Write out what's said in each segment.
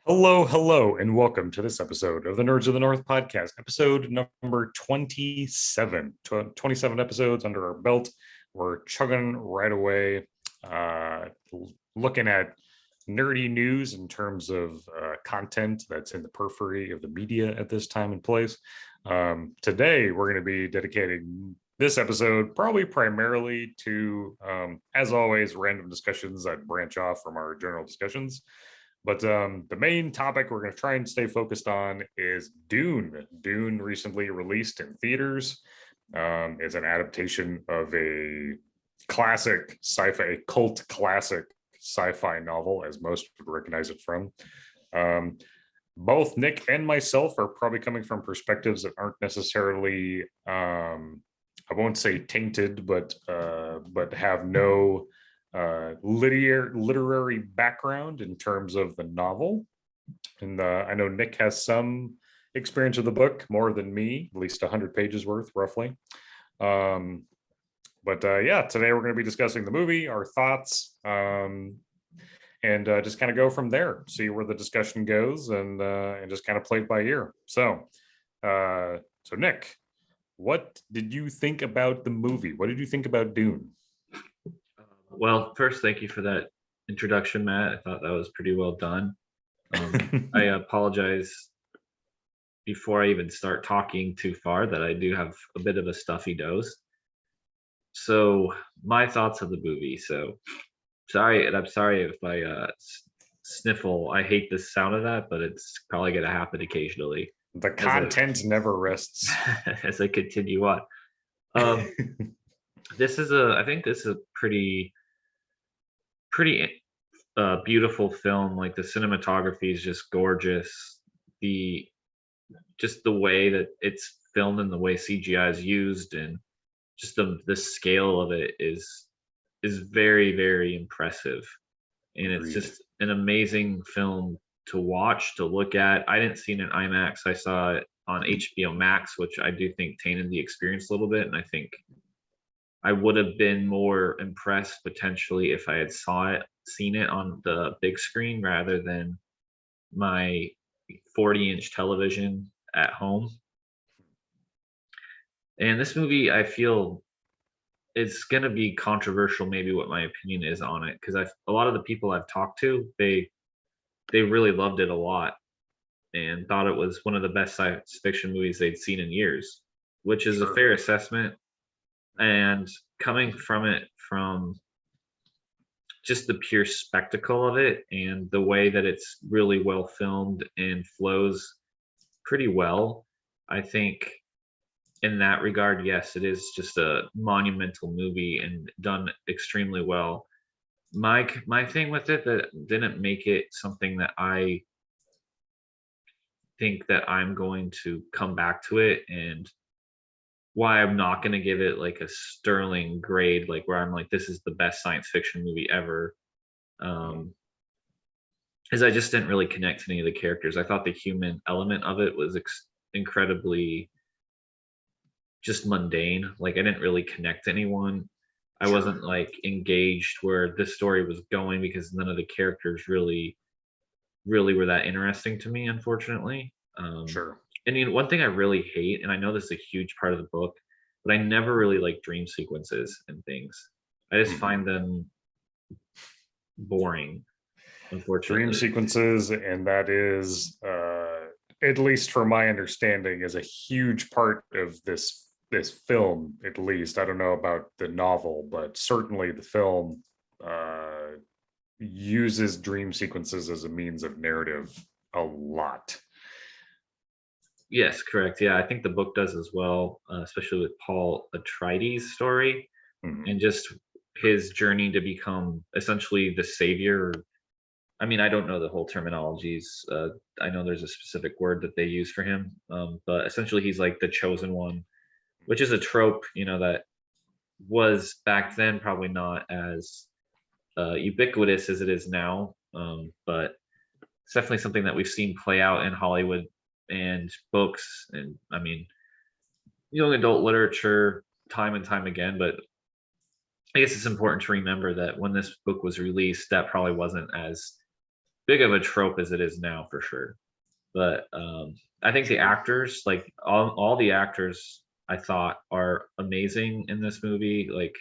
Hello, hello, and welcome to this episode of the Nerds of the North podcast, episode number 27. 27 episodes under our belt. We're chugging right away, uh, looking at nerdy news in terms of content that's in the periphery of the media at this time and place. Today, we're going to be dedicating this episode probably primarily to, as always, random discussions that branch off from our general discussions. But the main topic we're going to try and stay focused on is Dune. Dune recently released in theaters. Is an adaptation of a classic sci-fi, a cult classic sci-fi novel, as most would recognize it from. Both Nick and myself are probably coming from perspectives that aren't necessarily, I won't say tainted, but have no literary background in terms of the novel. And I know Nick has some experience of the book, more than me, at least 100 pages worth, roughly. But yeah, today we're going to be discussing the movie, our thoughts, and just kind of go from there, see where the discussion goes, and just kind of play it by ear. So Nick, what did you think about the movie? What did you think about Dune? Well, first, thank you for that introduction, Matt. I thought that was pretty well done. I apologize before I even start talking too far that I do have a bit of a stuffy nose. So, my thoughts of the movie. So, sorry, and I'm sorry if I sniffle. I hate the sound of that, but it's probably going to happen occasionally. The content never rests. As I continue on. I think this is a pretty beautiful film. Like, the cinematography is just gorgeous. The way that it's filmed and the way CGI is used, and just the scale of it is very, very impressive. And it's just an amazing film to watch, to look at. I didn't see it in IMAX. I saw it on HBO Max, which I do think tainted the experience a little bit. And I think I would have been more impressed potentially if I had seen it on the big screen rather than my 40-inch television at home. And this movie, I feel, it's going to be controversial, maybe what my opinion is on it, because a lot of the people I've talked to, they really loved it a lot and thought it was one of the best science fiction movies they'd seen in years, which is a fair assessment. And coming from it, from just the pure spectacle of it and the way that it's really well filmed and flows pretty well, I think in that regard, yes, it is just a monumental movie and done extremely well. My thing with it that didn't make it something that I think that I'm going to come back to it, and why I'm not going to give it like a sterling grade, like where I'm like, this is the best science fiction movie ever, is I just didn't really connect to any of the characters. I thought the human element of it was incredibly just mundane. Like, I didn't really connect to anyone. I wasn't like engaged where this story was going, because none of the characters really were that interesting to me, unfortunately. And one thing I really hate, and I know this is a huge part of the book, but I never really like dream sequences and things. I just find them boring, unfortunately. Dream sequences, and that is, at least from my understanding, is a huge part of this film. At least, I don't know about the novel, but certainly the film uses dream sequences as a means of narrative a lot. Yes, correct. Yeah, I think the book does as well, especially with Paul Atreides' story, and just his journey to become essentially the savior. I mean, I don't know the whole terminologies. I know there's a specific word that they use for him, but essentially he's like the chosen one, which is a trope, that was back then probably not as ubiquitous as it is now, but it's definitely something that we've seen play out in Hollywood and books, and I mean, young adult literature time and time again. But I guess it's important to remember that when this book was released, that probably wasn't as big of a trope as it is now for sure. But I think the actors, like all the actors, I thought are amazing in this movie. Like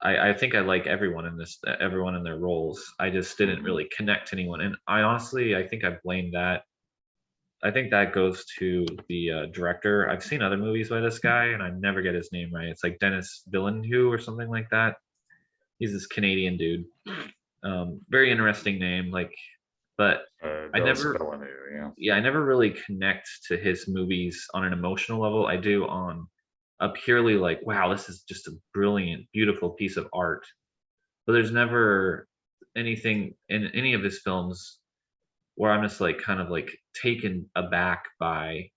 I think I like everyone in this, everyone in their roles. I just didn't really connect to anyone, and I honestly, I think I blame that. I think that goes to the director. I've seen other movies by this guy, and I never get his name right. It's like Dennis Villeneuve or something like that. He's this Canadian dude. Very interesting name. Like, but I Those never, Villeneuve, yeah. yeah, I never really connect to his movies on an emotional level. I do on a purely like, wow, this is just a brilliant, beautiful piece of art. But there's never anything in any of his films where I'm just like kind of like taken aback by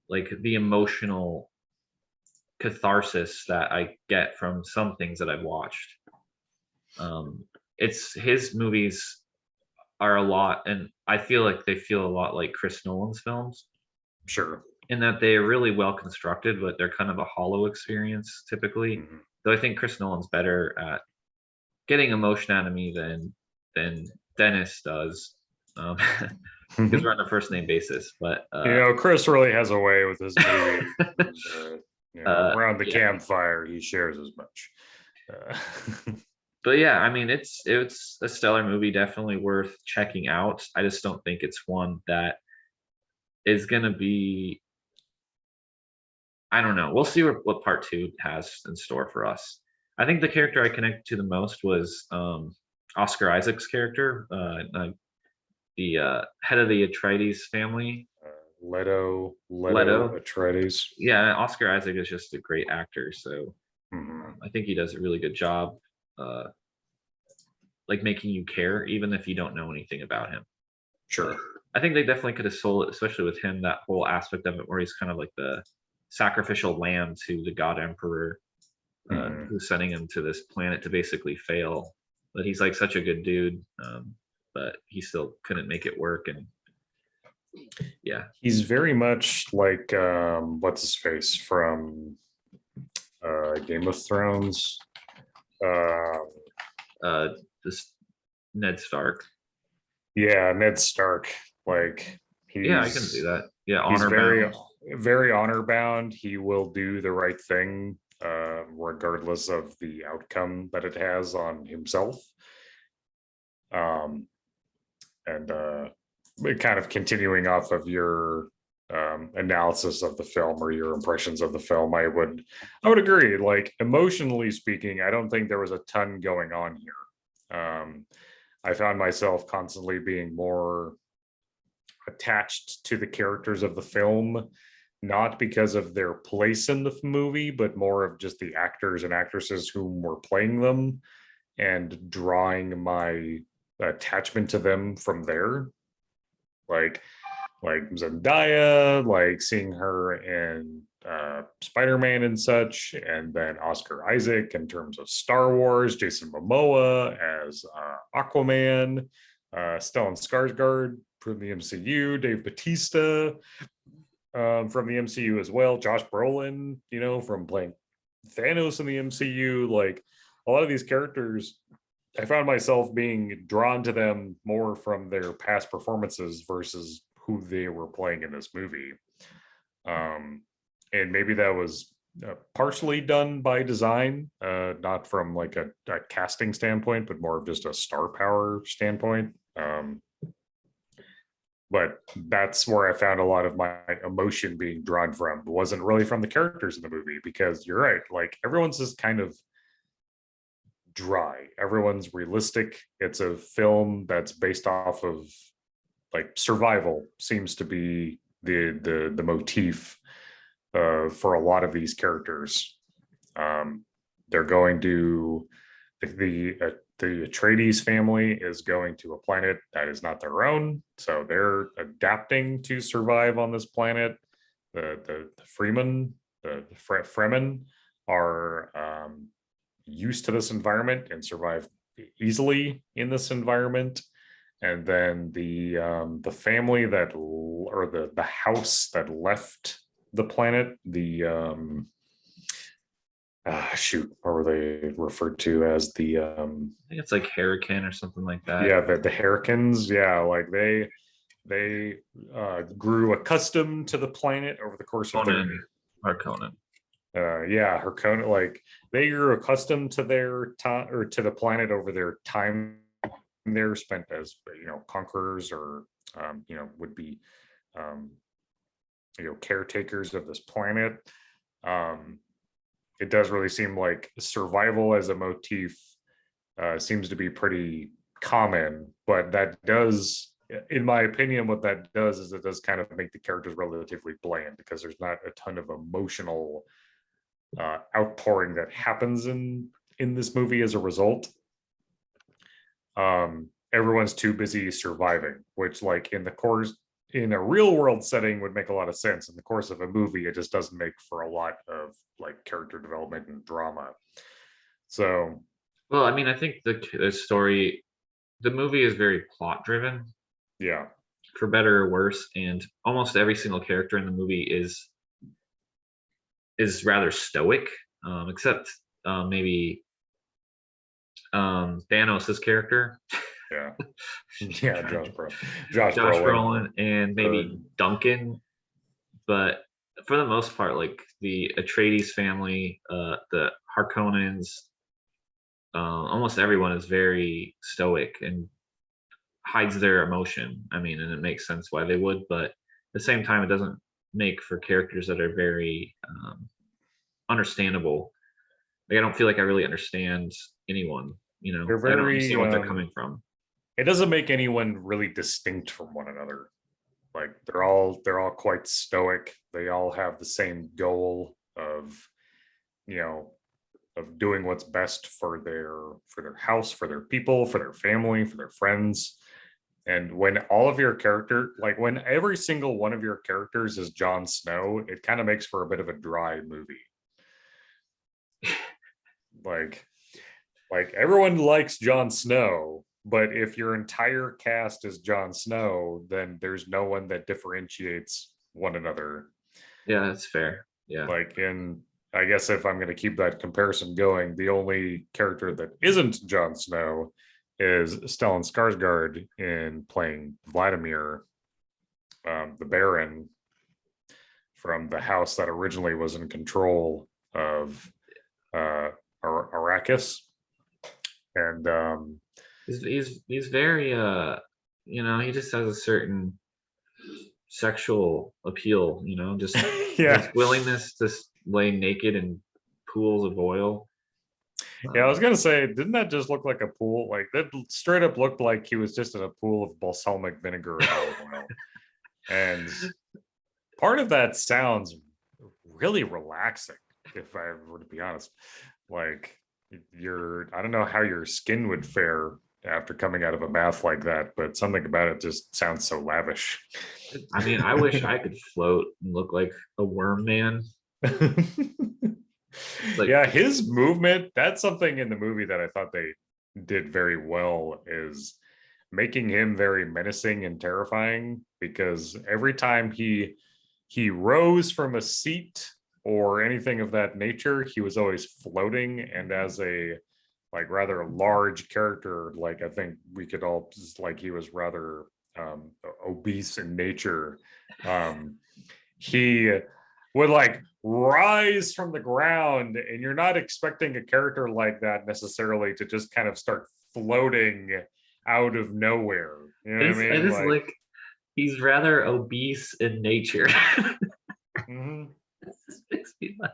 like the emotional catharsis that I get from some things that I've watched. It's his movies are a lot, and I feel like they feel a lot like Chris Nolan's films Sure. in that they're really well constructed, but they're kind of a hollow experience typically. Though I think Chris Nolan's better at getting emotion out of me than Dennis does. Because we're on a first name basis, but Chris really has a way with his movie. Around the yeah. campfire, he shares as much. But yeah, I mean, it's a stellar movie, definitely worth checking out. I just don't think it's one that is gonna be. I don't know. We'll see what part two has in store for us. I think the character I connected to the most was Oscar Isaac's character, the head of the Atreides family. Leto Leto. Atreides. Yeah, Oscar Isaac is just a great actor, so I think he does a really good job, like making you care even if you don't know anything about him. Sure. I think they definitely could have sold it, especially with him, that whole aspect of it where he's kind of like the sacrificial lamb to the God Emperor, who's sending him to this planet to basically fail. But he's like such a good dude, but he still couldn't make it work. And yeah, he's very much like what's his face from Game of Thrones. This Ned Stark. Yeah, Ned Stark. Like I can see that. Yeah, he's very honor-bound. very honor bound. He will do the right thing, regardless of the outcome that it has on himself. And kind of continuing off of your analysis of the film or your impressions of the film, I would agree. Like emotionally speaking, I don't think there was a ton going on here. I found myself constantly being more attached to the characters of the film, not because of their place in the movie, but more of just the actors and actresses whom were playing them and drawing my attachment to them from there. Like Zendaya, like seeing her in Spider-Man and such, and then Oscar Isaac in terms of Star Wars, Jason Momoa as Aquaman, Stellan Skarsgård from the MCU, Dave Bautista from the MCU as well, Josh Brolin, from playing Thanos in the MCU. Like a lot of these characters, I found myself being drawn to them more from their past performances versus who they were playing in this movie. And maybe that was partially done by design, not from like a casting standpoint, but more of just a star power standpoint. But that's where I found a lot of my emotion being drawn from. It wasn't really from the characters in the movie, because you're right, like everyone's just kind of dry. Everyone's realistic. It's a film that's based off of like survival, seems to be the motif for a lot of these characters. They're going to the Atreides family is going to a planet that is not their own, so they're adapting to survive on this planet. The Fremen, the Fremen are used to this environment and survive easily in this environment. And then the family that, or the house that left the planet, the Shoot, what were they referred to as the I think it's like Hurricane or something like that. yeah, the Hurricanes. Yeah, like they grew accustomed to the planet over the course of their Conan. yeah, Harkonnen, like they grew accustomed to their time or to the planet over their time there spent as conquerors or would be um, caretakers of this planet. Um, it does really seem like survival as a motif seems to be pretty common, but that does, in my opinion, what that does is it does kind of make the characters relatively bland because there's not a ton of emotional outpouring that happens in this movie as a result. Everyone's too busy surviving, which like in a real world setting would make a lot of sense. In the course of a movie, it just doesn't make for a lot of like character development and drama. So well, I mean, I think the movie is very plot driven, yeah, for better or worse, and almost every single character in the movie is rather stoic, except maybe Thanos' character. Yeah. Yeah, Josh Brolin, and maybe uh, Duncan. But for the most part, like the Atreides family, the Harkonnens, almost everyone is very stoic and hides their emotion. I mean, and it makes sense why they would, but at the same time, it doesn't make for characters that are very understandable. Like, I don't feel like I really understand anyone. they're I don't very understand what they're coming from. it doesn't make anyone really distinct from one another. Like they're all quite stoic. They all have the same goal of you know of doing what's best for their house, for their people, for their family, for their friends. And when all of your character, like when every single one of your characters is Jon Snow, it kind of makes for a bit of a dry movie. like like everyone likes Jon Snow, but if your entire cast is Jon Snow, then there's no one that differentiates one another. Yeah, that's fair. Yeah. Like I guess if I'm going to keep that comparison going, the only character that isn't Jon Snow is Stellan Skarsgård in playing Vladimir, the Baron from the house that originally was in control of Arrakis. And He's very he just has a certain sexual appeal, just yeah, his willingness to lay naked in pools of oil. yeah, I was gonna say, didn't that just look like a pool? Like that straight up looked like he was just in a pool of balsamic vinegar and olive oil. And part of that sounds really relaxing, if I were to be honest. Like I don't know how your skin would fare after coming out of a bath like that, but something about it just sounds so lavish. I mean, I wish I could float and look like a worm man. Like, yeah, his movement, that's something in the movie that I thought they did very well, is making him very menacing and terrifying, because every time he rose from a seat or anything of that nature, he was always floating. And as a like rather large character, like I think we could all just like he was rather obese in nature. He would like rise from the ground, and you're not expecting a character like that necessarily to just kind of start floating out of nowhere. You know what I mean? Like he's rather obese in nature. Mm-hmm. This makes me laugh.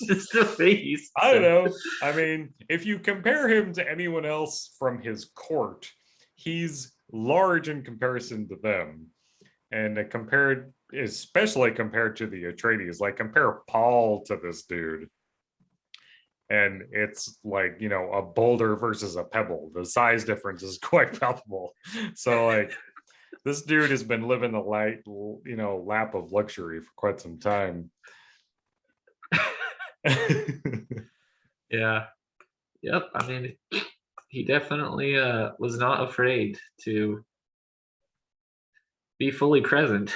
Just the face. I don't know. I mean, if you compare him to anyone else from his court, he's large in comparison to them. And especially compared to the Atreides, like compare Paul to this dude. And it's like, a boulder versus a pebble. The size difference is quite palpable. So like this dude has been living the lap of luxury for quite some time. Yeah. Yep. I mean, he definitely was not afraid to be fully present.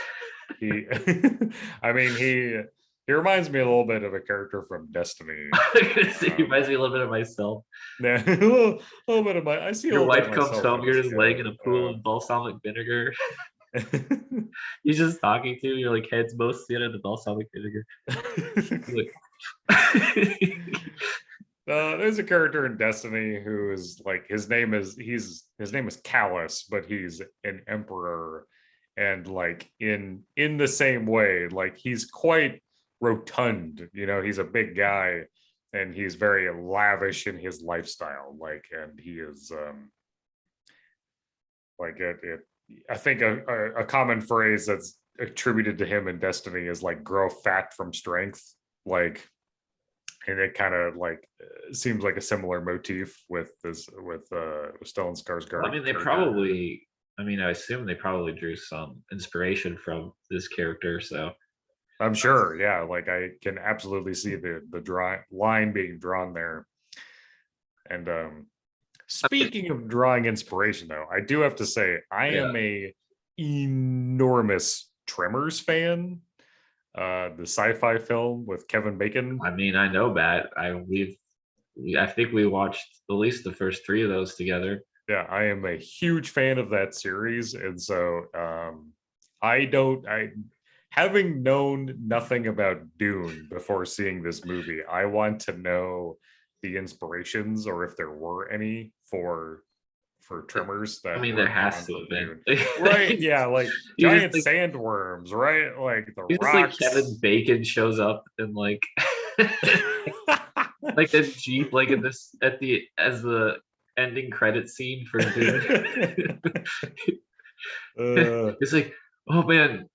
I mean, He reminds me a little bit of a character from Destiny. He reminds me a little bit of myself. Yeah, a little bit of my. I see a Your little bit of wife comes myself home, in you're this just laying guy. in a pool of balsamic vinegar. He's just talking to you. Your like head's mostly in the balsamic vinegar. Like, there's a character in Destiny who is like his name is Callus, but he's an emperor, and like in the same way, like he's quite rotund. He's a big guy, and he's very lavish in his lifestyle. Like, and he is like it. I think a common phrase that's attributed to him in Destiny is like "grow fat from strength." Like, and it kind of like seems like a similar motif with Stellan Skarsgård. well, I mean, they probably. I mean, I assume they probably drew some inspiration from this character. So I'm sure, yeah. Like I can absolutely see the line being drawn there. And speaking of drawing inspiration, though, I do have to say I am a enormous Tremors fan. The sci-fi film with Kevin Bacon. I mean, I know that. I think we watched at least the first 3 of those together. Yeah, I am a huge fan of that series, and so having known nothing about Dune before seeing this movie, I want to know the inspirations, or if there were any, for Tremors. That I mean, there has to have been. Right? Yeah, like giant sandworms, right? Like the rocks. Like Kevin Bacon shows up and like like the Jeep, like in this as the ending credit scene for Dune. It's like, oh man,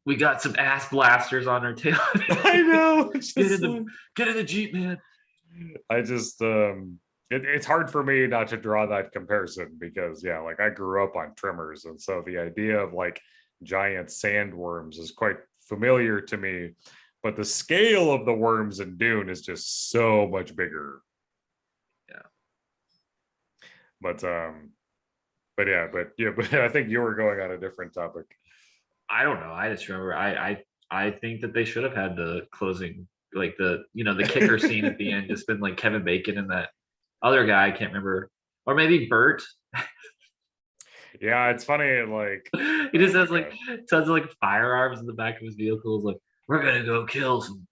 we got some ass blasters on our tail. I know. Get in the Jeep, man. I just it's hard for me not to draw that comparison, because like I grew up on Tremors, and so the idea of like giant sandworms is quite familiar to me, but the scale of the worms in Dune is just so much bigger. But I think you were going on a different topic. I don't know. I just remember I think that they should have had the closing, like the kicker scene at the end, just been like Kevin Bacon and that other guy, I can't remember, or maybe Bert. Yeah, it's funny. Like he just has like tons of like firearms in the back of his vehicle. It's like, we're gonna go kill some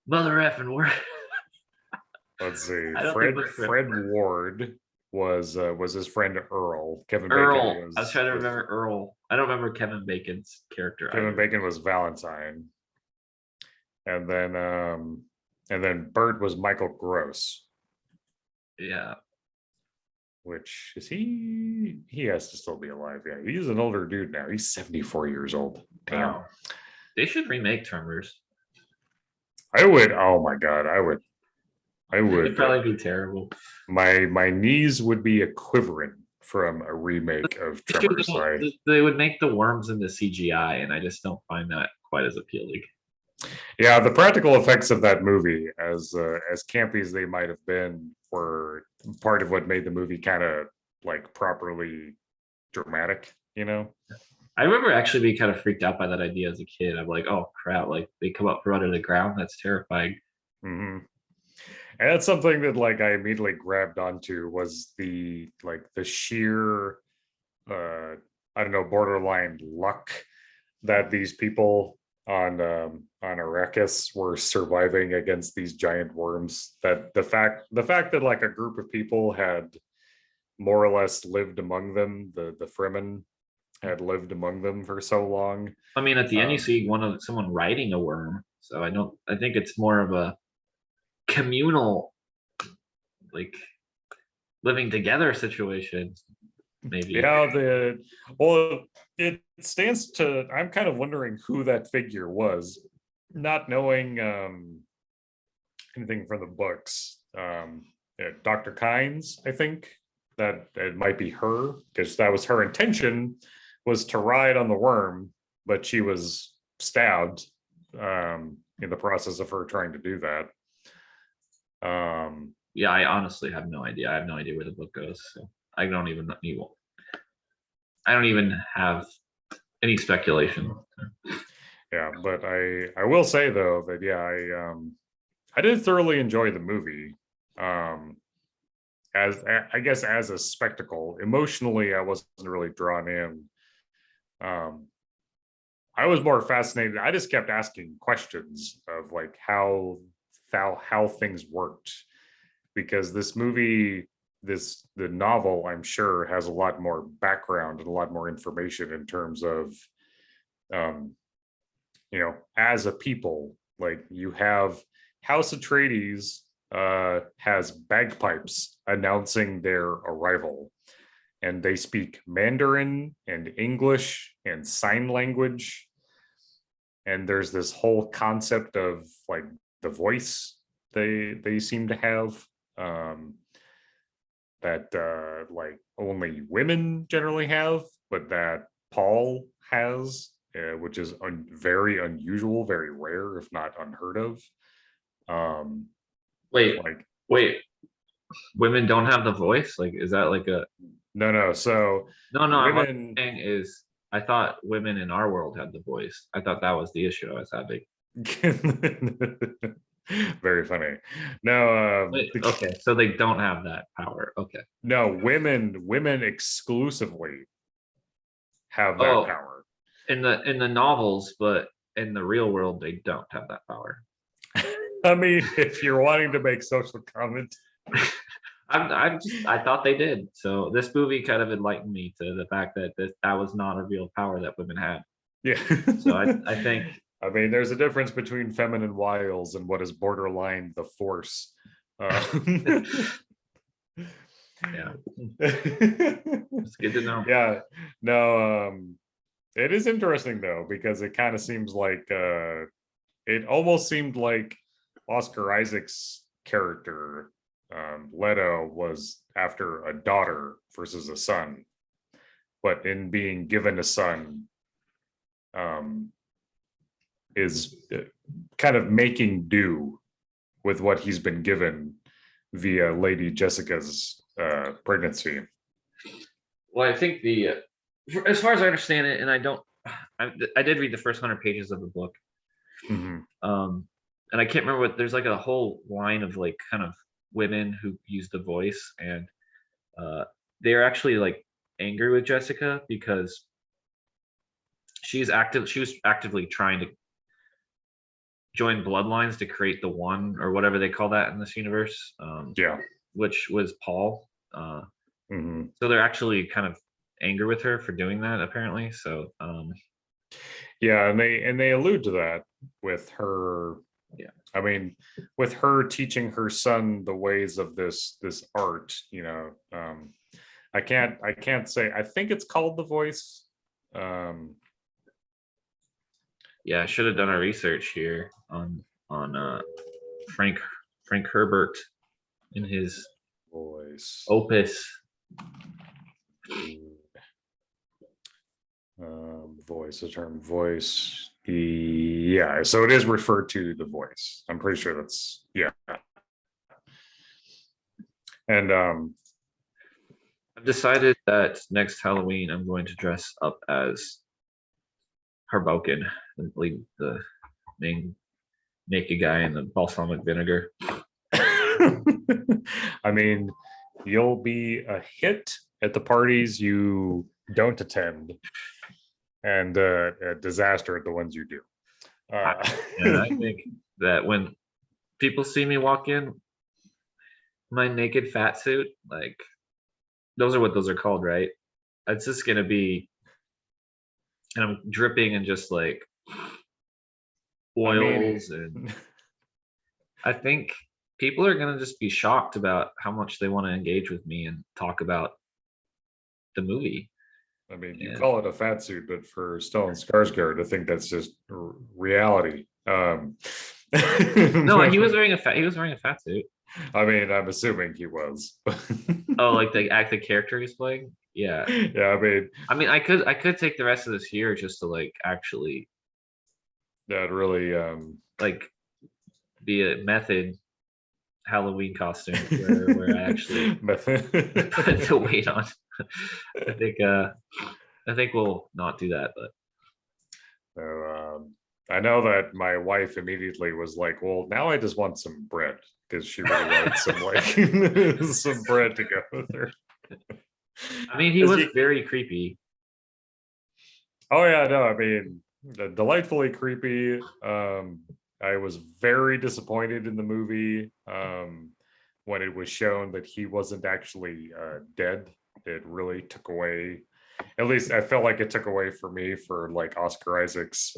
mother effing word. Let's see. Fred Ward was his friend Earl. Kevin Earl. Bacon I was trying to remember Earl. I don't remember Kevin Bacon's character. Kevin Bacon was Valentine, and then Bert was Michael Gross. Yeah. Which is he has to still be alive. Yeah, he's an older dude now. He's 74 years old. Damn. Wow. They should remake Tremors. I would. Oh my god, I would. It'd probably be terrible. My knees would be a quivering from a remake of Tremors. They would make the worms into CGI, and I just don't find that quite as appealing. Yeah, the practical effects of that movie, as campy as they might have been, were part of what made the movie kind of like properly dramatic. I remember actually being kind of freaked out by that idea as a kid. I'm like, oh crap! Like they come up from under the ground. That's terrifying. Mm-hmm. And that's something that like I immediately grabbed onto, was the sheer I don't know, borderline luck that these people on Arrakis were surviving against these giant worms. That the fact that like a group of people had more or less lived among them, the Fremen had lived among them for so long. I mean, at the end you see someone riding a worm, so I think it's more of a communal, like living together situation, maybe. Yeah, it stands to, I'm kind of wondering who that figure was, not knowing anything from the books. Dr. Kynes, I think that it might be her, because that was her intention, was to ride on the worm, but she was stabbed in the process of her trying to do that. Yeah, I honestly have no idea. I have no idea where the book goes, so I don't even have any speculation. Yeah, but I will say though that I did thoroughly enjoy the movie. As I guess as a spectacle, emotionally I wasn't really drawn in. Um, I was more fascinated. I just kept asking questions of like how things worked, because this movie, the novel, I'm sure has a lot more background and a lot more information in terms of, um, as a people, like you have House Atreides has bagpipes announcing their arrival, and they speak Mandarin and English and sign language. And there's this whole concept of like the voice they seem to have, um, that like only women generally have, but that Paul has, which is very unusual, very rare, if not unheard of. Um, Wait, like wait, women don't have the voice? Like, is that like a no, so no, what women. I'm saying is I thought women in our world had the voice. I thought that was the issue I was having. Very funny. No, Wait, okay, so they don't have that power. Okay. no, women exclusively have that Oh, power. in the novels, but in the real world, they don't have that power. I mean, if you're wanting to make social comment, I thought they did. So this movie kind of enlightened me to the fact that that was not a real power that women had. yeah. So I think I mean, there's a difference between feminine wiles and what is borderline the force. yeah, it's good to know. Yeah, no, it is interesting though, because it kind of seems like it almost seemed like Oscar Isaac's character, Leto, was after a daughter versus a son, but in being given a son, um, is kind of making do with what he's been given via Lady Jessica's pregnancy. Well, I think as far as I understand it, and I did read the first 100 pages of the book. Mm-hmm. And I can't remember there's like a whole line of like kind of women who use the voice, and they're actually like angry with Jessica because she was actively trying to join bloodlines to create the one, or whatever they call that in this universe. Yeah. Which was Paul. Mm-hmm. So they're actually kind of angry with her for doing that, apparently. So yeah, and they allude to that with her. Yeah, I mean, with her teaching her son the ways of this art. I can't say. I think it's called The Voice. yeah, I should have done a research here on Frank Herbert in his Voice. opus. Voice, the term voice. Yeah, so it is referred to The Voice. I'm pretty sure that's, yeah. And I've decided that next Halloween I'm going to dress up as Harboken, the main naked guy in the balsamic vinegar. I mean, you'll be a hit at the parties you don't attend, and a disaster at the ones you do. And I think that when people see me walk in my naked fat suit, like those are what those are called, right? It's just gonna be, and I'm dripping and just like oils, and I think people are gonna just be shocked about how much they want to engage with me and talk about the movie. I mean, you call it a fat suit, but for Stellan Skarsgård, I think that's just reality. No, he was wearing a fat suit. I mean, I'm assuming he was. Oh, like the character he's playing? Yeah. Yeah, I mean, I could take the rest of this year just to like actually that really like be a method Halloween costume where I actually put the weight on. I think we'll not do that, but I know that my wife immediately was like, "Well, now I just want some bread," because she really wanted some like some bread to go with her. I mean, he was very creepy. Oh yeah, no, I mean, delightfully creepy. I was very disappointed in the movie when it was shown that he wasn't actually dead. It really took away, at least I felt like it took away for me for like Oscar Isaac's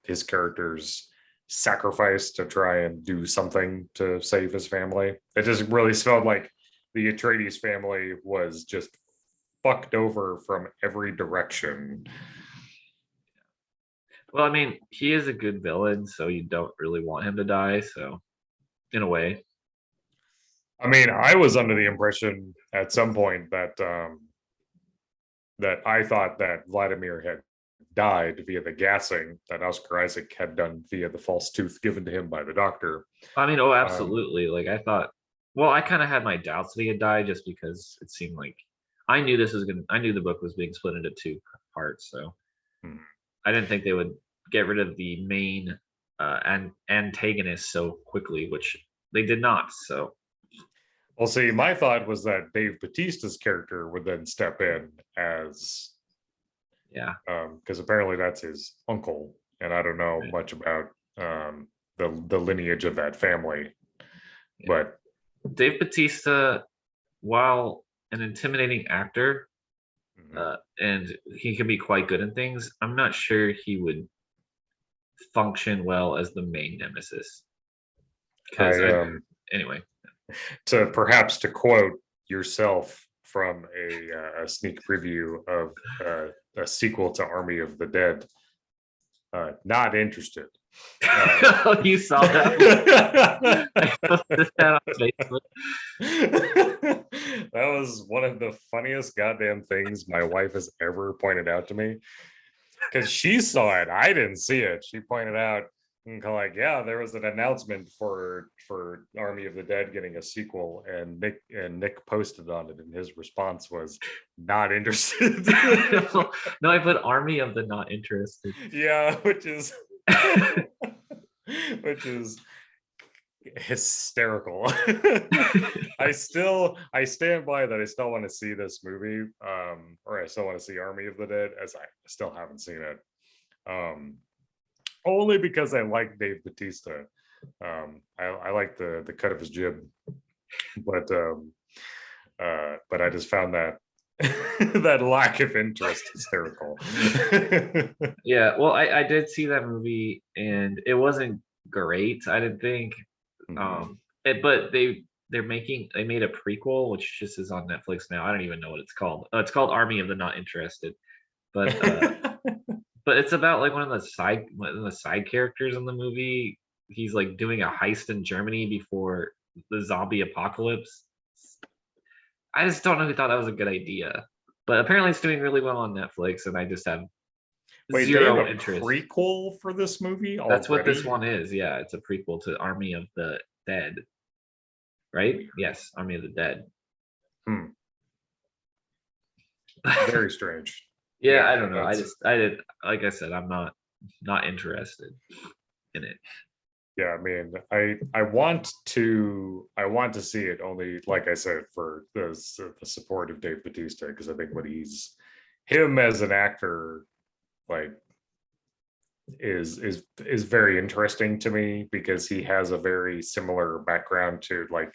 his character's sacrifice to try and do something to save his family. It just really felt like the Atreides family was just fucked over from every direction. Well, I mean, he is a good villain, so you don't really want him to die. So, in a way, I mean, I was under the impression at some point that that I thought that Vladimir had died via the gassing that Oscar Isaac had done via the false tooth given to him by the doctor. I mean, oh, absolutely. Like I thought. Well, I kind of had my doubts that he had died just because it seemed like I knew this was gonna. I knew the book was being split into two parts, so I didn't think they would get rid of the main antagonist so quickly, which they did not. So. Well, see, my thought was that Dave Bautista's character would then step in as, because apparently that's his uncle, and I don't know much about the lineage of that family, but Dave Bautista, while an intimidating actor, and he can be quite good in things, I'm not sure he would function well as the main nemesis. Anyway. To quote yourself from a sneak preview of a sequel to Army of the Dead, not interested. You saw that? That was one of the funniest goddamn things my wife has ever pointed out to me, because she saw it. I didn't see it. She pointed out, like, yeah, there was an announcement for Army of the Dead getting a sequel, and Nick posted on it, and his response was not interested. No, I put Army of the Not Interested. Yeah, which is hysterical. I stand by that. I still want to see this movie, or I still want to see Army of the Dead, as I still haven't seen it. Only because I like Dave Bautista. I like the cut of his jib, but I just found that that lack of interest hysterical. Yeah, well, I did see that movie, and it wasn't great. I didn't think, but they made a prequel, which just is on Netflix now. I don't even know what it's called. It's called Army of the Not Interested, but but it's about like one of the side characters in the movie. He's like doing a heist in Germany before the zombie apocalypse. I just don't know who thought that was a good idea, but apparently it's doing really well on Netflix, and I just have zero interest. Prequel for this movie? That's what this one is. Yeah, it's a prequel to Army of the Dead. Right? Yes, Army of the Dead. Very strange. Yeah, I don't know. I did, like I said, I'm not interested in it. Yeah, I mean, I want to see it, only, like I said, for the support of Dave Bautista, because I think him as an actor, like, is very interesting to me, because he has a very similar background to like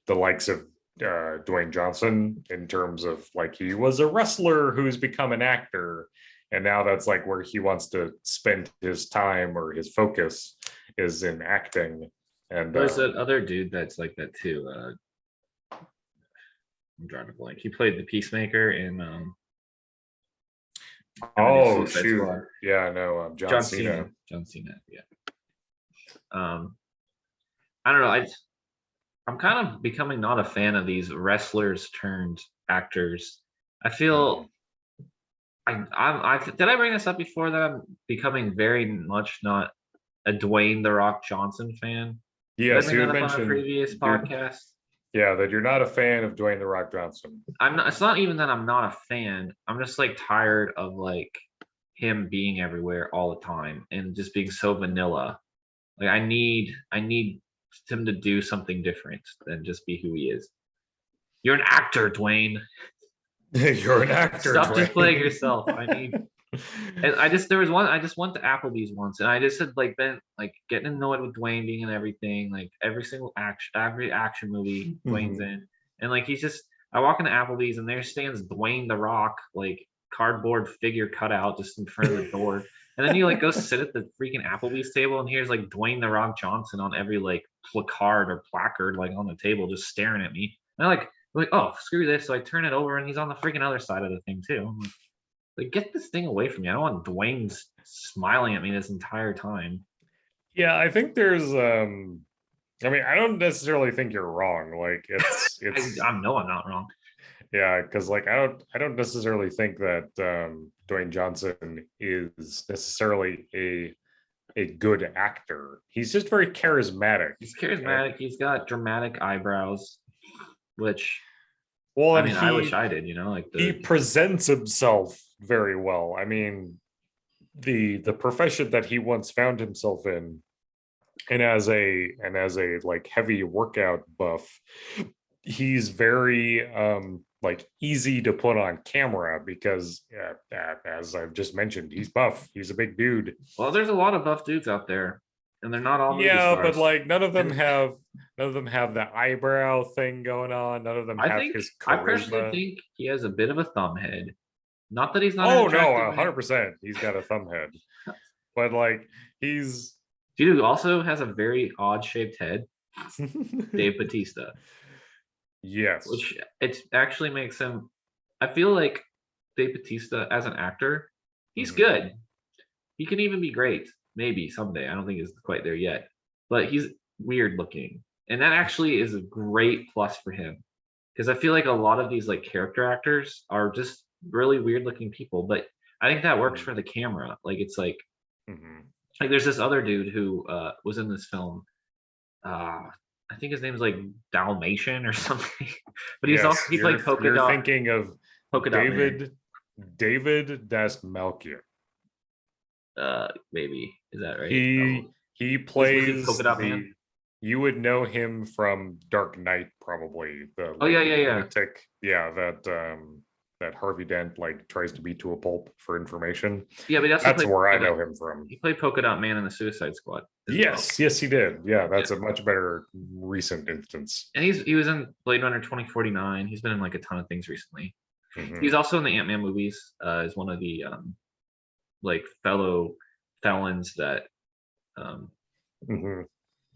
the likes of Dwayne Johnson, in terms of like he was a wrestler who's become an actor, and now that's like where he wants to spend his time, or his focus is in acting. And there's that other dude that's like that too. I'm drawing a blank. He played the Peacemaker in oh shoot Squad. Yeah, no, John Cena. John Cena, yeah. I don't know, I'm kind of becoming not a fan of these wrestlers turned actors. I feel I did I bring this up before, that I'm becoming very much not a Dwayne "The Rock" Johnson fan? Yes, you had mentioned on a previous podcast. Yeah, that you're not a fan of Dwayne "The Rock" Johnson. I'm not. It's not even that I'm not a fan. I'm just like tired of like him being everywhere all the time and just being so vanilla. Like I need him to do something different than just be who he is. You're an actor, Dwayne. You're an actor, Stop just playing Dwayne. yourself. I need. And I just I just went to Applebee's once, and I just had like been like getting annoyed with Dwayne being in everything, like every action movie Dwayne's Mhm. in, and like he's just. I walk into Applebee's and there stands Dwayne the Rock, like cardboard figure cutout just in front of the door, and then you like go sit at the freaking Applebee's table, and here's like Dwayne the Rock Johnson on every like placard like on the table, just staring at me, and I'm like, oh screw this, so I turn it over and he's on the freaking other side of the thing too. I'm like, get this thing away from me. I don't want Dwayne smiling at me this entire time. Yeah, I think there's I mean, I don't necessarily think you're wrong. Like it's I know I'm not wrong. yeah, because like I don't necessarily think that Dwayne Johnson is necessarily a good actor. He's just very charismatic. He's charismatic. He's got dramatic eyebrows, which Well, I and mean, I wish I did. You know, like he the presents himself very well. I mean, the profession that he once found himself in, and as a like heavy workout buff, he's very like easy to put on camera because as I've just mentioned, he's buff. He's a big dude. well, there's a lot of buff dudes out there, and they're not all movie Yeah, but stars. like none of them And have the eyebrow thing going on. None of them have his I personally charisma. think he has a bit of a thumb head. Not that he's not an Oh no, attractive man. 100%. He's got a thumb head, but like he's Dude who also has a very odd shaped head, Dave Bautista. yes. Which it actually makes him. I feel like Dave Bautista as an actor, he's Mhm. good. He can even be great, maybe someday. I don't think he's quite there yet, but he's weird looking, and that actually is a great plus for him because I feel like a lot of these like character actors are just really weird looking people, but I think that works for the camera. Like it's Mhm. like there's this other dude who was in this film. I think his name's like Dalmatian or something. But he's also Yes, he played you're thinking of Polka Dot Man. David Dasmalkian. Maybe is that right? He Was he plays Polka Dot Man? you would know him from Dark Knight, probably the Oh like yeah, yeah, yeah. lunatic, yeah, that Harvey Dent like tries to beat to a pulp for information. Yeah, but he also That's played where I know him from. he played Polka Dot Man in the Suicide Squad. Yes, yes, he did. Yeah, that's Yeah. a much better recent instance. And he was in Blade Runner 2049. He's been in like a ton of things recently. Mhm. He's also in the Ant-Man movies. As one of the like fellow felons that Mhm.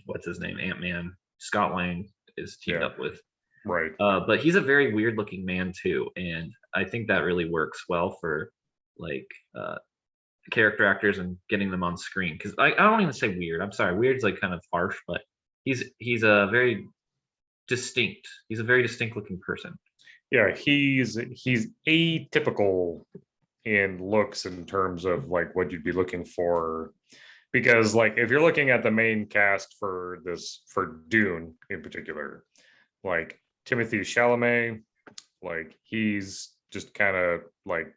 what's his name? Ant-Man, Scott Lang is teamed Yeah. up with. Right. But he's a very weird looking man too, and I think that really works well for like character actors and getting them on screen. Because I don't even say weird. I'm sorry, weird's like kind of harsh, but he's a very distinct. He's a very distinct looking person. Yeah, he's atypical in looks in terms of like what you'd be looking for, because like if you're looking at the main cast for Dune in particular, like Timothy Chalamet, like he's just kind of like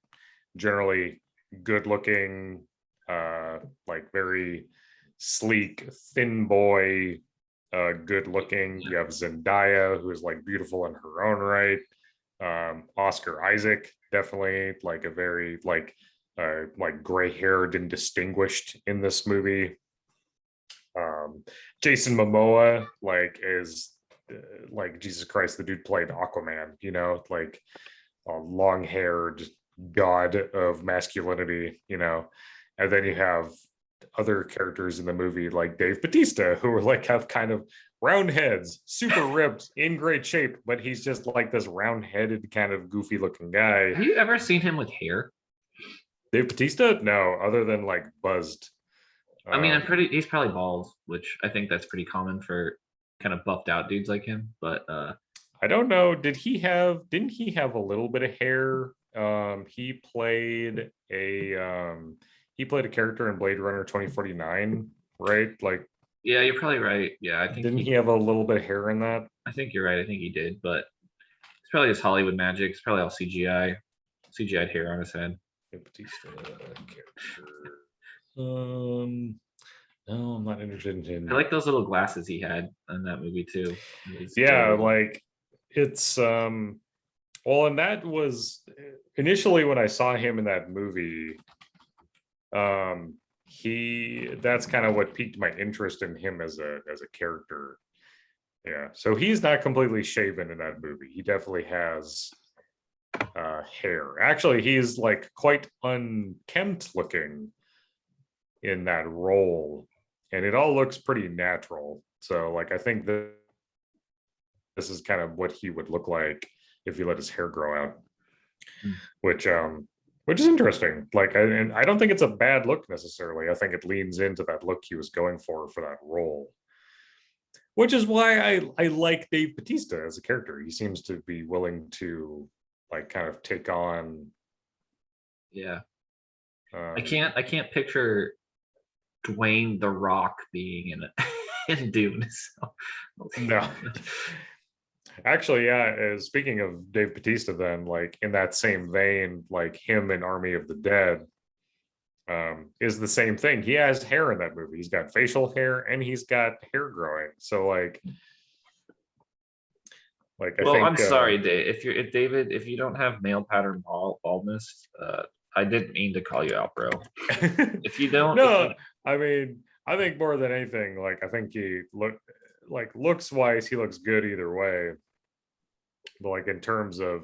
generally good looking, like very sleek, thin boy, good looking. You have Zendaya, who is like beautiful in her own right. Oscar Isaac, definitely like a very like gray haired and distinguished in this movie. Jason Momoa like is like Jesus Christ, the dude played Aquaman, you know, like a long haired god of masculinity, you know. And then you have other characters in the movie like Dave Bautista, who are like have kind of round heads, super ripped, in great shape, but he's just like this round-headed kind of goofy looking guy. Have you ever seen him with hair? Dave Bautista? No, other than like buzzed. I mean, he's probably bald, which I think that's pretty common for kind of buffed out dudes like him. But I don't know. Didn't he have a little bit of hair? He played a character in Blade Runner 2049, right? Like, yeah, you're probably right. Yeah, I think didn't he have a little bit of hair in that? I think you're right. I think he did, but it's probably just Hollywood magic. It's probably all CGI'd hair on his head. Dave Bautista character. No, I'm not interested in. I like those little glasses he had in that movie too. Yeah, like it's well, and that was initially when I saw him in that movie. That's kind of what piqued my interest in him as a character. Yeah, so he's not completely shaven in that movie. He definitely has hair. Actually, he's like quite unkempt looking in that role, and it all looks pretty natural. So like I think that this is kind of what he would look like if he let his hair grow out, which is interesting. Like and I don't think it's a bad look necessarily. I think it leans into that look he was going for that role, which is why I like Dave Bautista as a character. He seems to be willing to like kind of take on. Yeah, I can't picture Dwayne the Rock being in it in Dune. So. No. Actually, yeah. Speaking of Dave Bautista, then like in that same vein, like him in Army of the Dead is the same thing. He has hair in that movie. He's got facial hair and he's got hair growing. So like I well, think, I'm sorry, Dave. If you don't have male pattern baldness, I didn't mean to call you out, bro. If you don't, no, I mean, I think more than anything, like I think he looks wise, he looks good either way. But like in terms of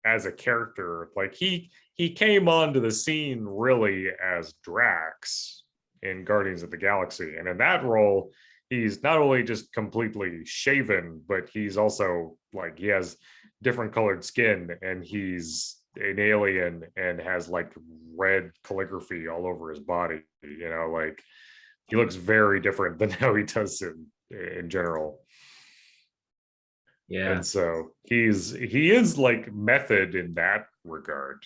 as a character, like he came onto the scene really as Drax in Guardians of the Galaxy, and in that role, he's not only just completely shaven, but he's also like he has different colored skin, and he's an alien and has like red calligraphy all over his body. You know, like he looks very different than how he does in general. yeah. And so he is like method in that regard.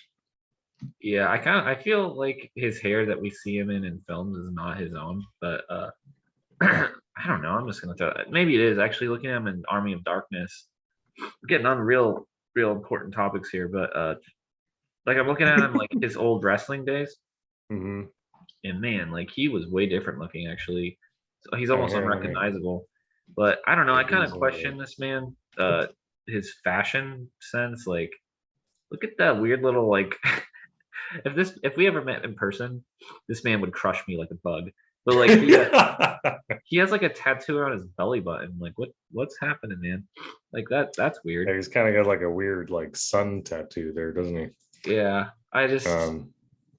Yeah, I feel like his hair that we see him in films is not his own, but I don't know. I'm just gonna throw it. Maybe it is actually. Looking at him in Army of Darkness. We're getting on real important topics here, but like I'm looking at him like his old wrestling days, Mm-hmm. and man, like he was way different looking actually. So he's almost Yeah, unrecognizable. But I don't know. I kind of question this man, his fashion sense. Like, look at that weird little like. If we ever met in person, this man would crush me like a bug. But like he has like a tattoo on his belly button. Like what's happening, man? Like that's weird. Yeah, he's kind of got like a weird like sun tattoo there, doesn't he? Yeah, I just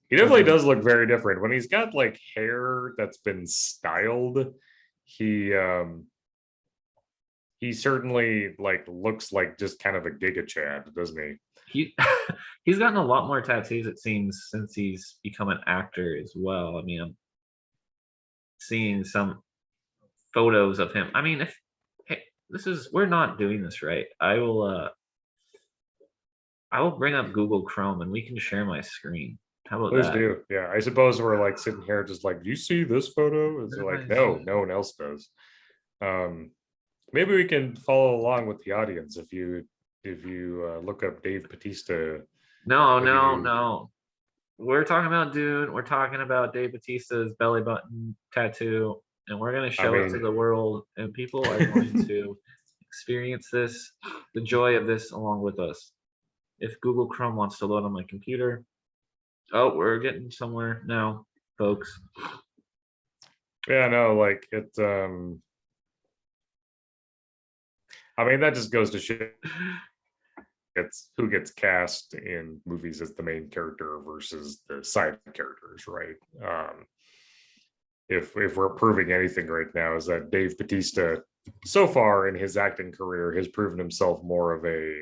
he definitely does look very different when he's got like hair that's been styled. He certainly like looks like just kind of a Giga Chad, doesn't he? He's gotten a lot more tattoos, it seems, since he's become an actor as well. I mean, I'm seeing some photos of him. I mean, we're not doing this right. I will bring up Google Chrome and we can share my screen. How about Please that? do. Yeah, I suppose we're like sitting here just like, do you see this photo? It's like, no one else does. Maybe we can follow along with the audience if you look up Dave Bautista. No. We're talking about Dune. We're talking about Dave Bautista's belly button tattoo, and we're going to show it to the world, and people are going to experience the joy of this along with us. If Google Chrome wants to load on my computer. Oh, we're getting somewhere now, folks. Yeah, no, like it. I mean, that just goes to show it's who gets cast in movies as the main character versus the side characters, right? If we're proving anything right now, is that Dave Bautista, so far in his acting career, has proven himself more of a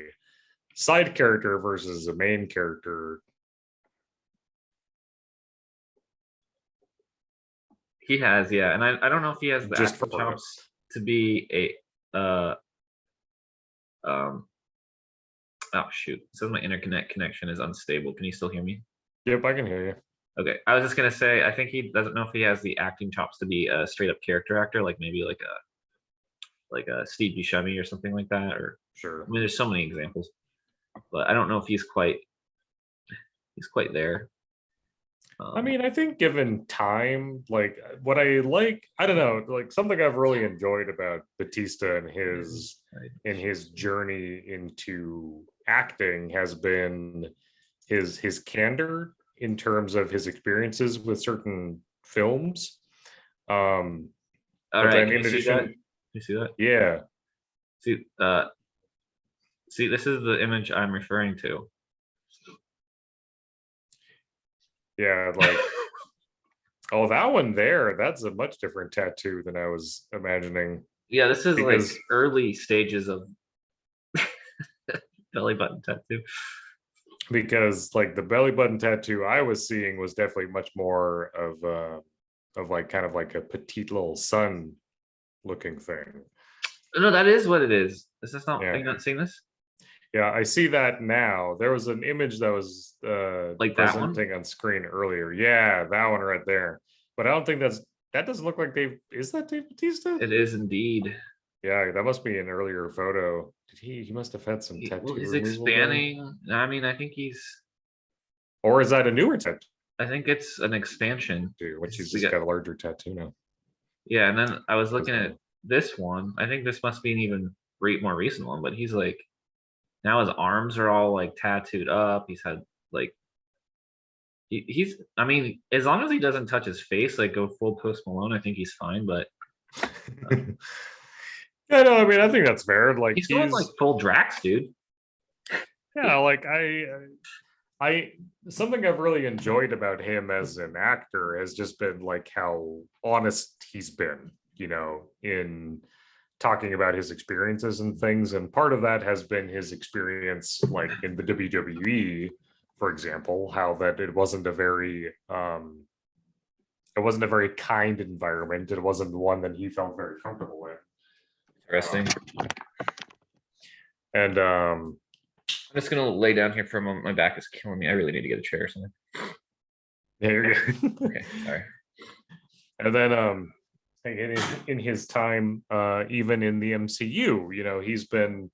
side character versus a main character. He has, yeah, and I don't know if he has the acting chops to be a oh shoot, it says my internet connection is unstable. Can you still hear me? Yep, I can hear you. Okay, I was just gonna say I think he doesn't know if he has the acting chops to be a straight up character actor, like maybe like a Steve Buscemi or something like that. Or sure, I mean, there's so many examples, but I don't know if he's quite He's quite there. I mean, I think given time, like what I like, I don't know, like something I've really enjoyed about Batista and his journey into acting has been his candor in terms of his experiences with certain films. All But right, then can in you see that? addition, Can you see that? yeah, See, see, this is the image I'm referring to. yeah, like oh, that one there, that's a much different tattoo than I was imagining. Yeah, this is Because like early stages of belly button tattoo. because like the belly button tattoo I was seeing was definitely much more of like kind of like a petite little sun looking thing. No, that is what it is. Is this not? Are Yeah. you not seeing this? Yeah, I see that now. There was an image that was Like that one? presenting on screen earlier. Yeah, that one right there. But I don't think that doesn't look like Dave. Is that Dave Bautista? It is indeed. Yeah, that must be an earlier photo. Did he must have had some Well, tattoo he's removal done? expanding. I mean, I think he's. Or is that a newer tattoo, I think it's an expansion. which he's We just got, got a larger tattoo now? yeah, and then I was looking Doesn't at know. this one. I think this must be an even more recent one, but he's like now his arms are all like tattooed up. He's had like he's. I mean, as long as he doesn't touch his face, like go full Post Malone, I think he's fine. But Yeah, no, I mean, I think that's fair. Like he's going like full Drax, dude. yeah, like I something I've really enjoyed about him as an actor has just been like how honest he's been, in talking about his experiences and things. And part of that has been his experience like in the WWE, for example, how that it wasn't a very kind environment. It wasn't one that he felt very comfortable in. Interesting. And I'm just gonna lay down here for a moment. My back is killing me. I really need to get a chair or something. yeah, you're good. Okay, sorry. And then in his time, even in the MCU, he's been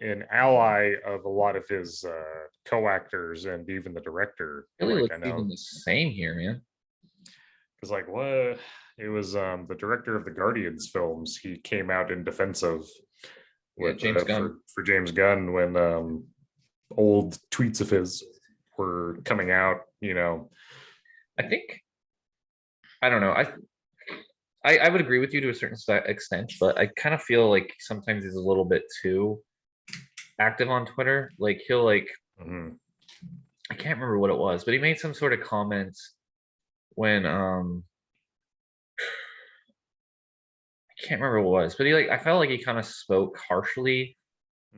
an ally of a lot of his co-actors and even the director. It really Like looks I even know, the same here, man. because like what it was, the director of the Guardians films. He came out in defense of James Gunn. for James Gunn when old tweets of his were coming out. I think I don't know. I would agree with you to a certain extent, but I kind of feel like sometimes he's a little bit too active on Twitter. Like he'll like I can't remember what it was, but he made some sort of comments when I can't remember what it was, but I felt like he kind of spoke harshly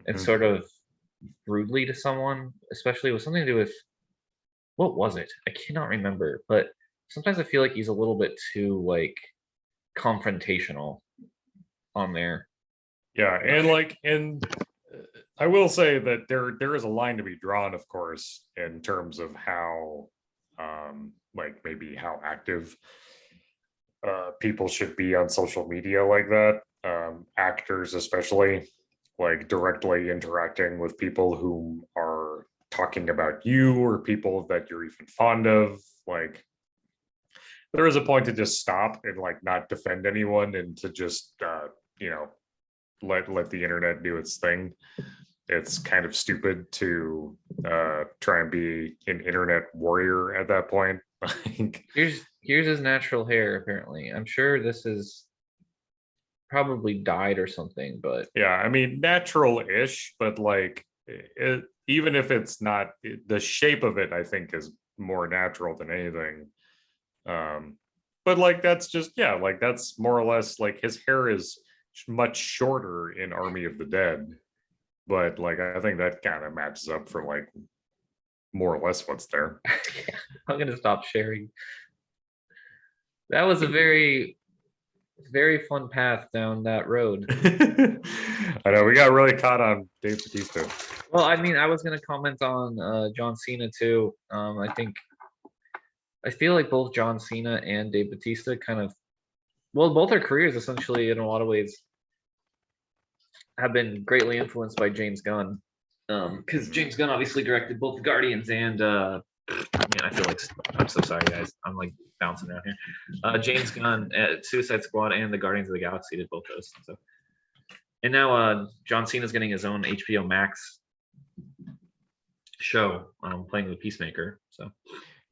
and sort of rudely to someone, especially with something to do with what was it? I cannot remember, but sometimes I feel like he's a little bit too like confrontational on there. Yeah, and I will say that there is a line to be drawn, of course, in terms of how like maybe how active people should be on social media like that. Actors especially, like directly interacting with people who are talking about you or people that you're even fond of. Like there is a point to just stop and like not defend anyone and to just let the internet do its thing. It's kind of stupid to try and be an internet warrior at that point. Here's his natural hair. Apparently, I'm sure this is probably dyed or something. But yeah, I mean natural-ish, but like even if it's not, the shape of it, I think is more natural than anything. But like that's just like that's more or less like his hair is much shorter in Army of the Dead, but like I think that kind of matches up for like more or less what's there. I'm gonna stop sharing. That was a very fun path down that road. I know we got really caught on Dave Bautista. Well, I mean, I was gonna comment on John Cena too. I feel like both John Cena and Dave Bautista both their careers essentially in a lot of ways have been greatly influenced by James Gunn. Because James Gunn obviously directed both Guardians and man, I feel like I'm so sorry, guys. I'm like bouncing around here. James Gunn, Suicide Squad, and the Guardians of the Galaxy did both those. So, and now John Cena's getting his own HBO Max show, playing the Peacemaker. So,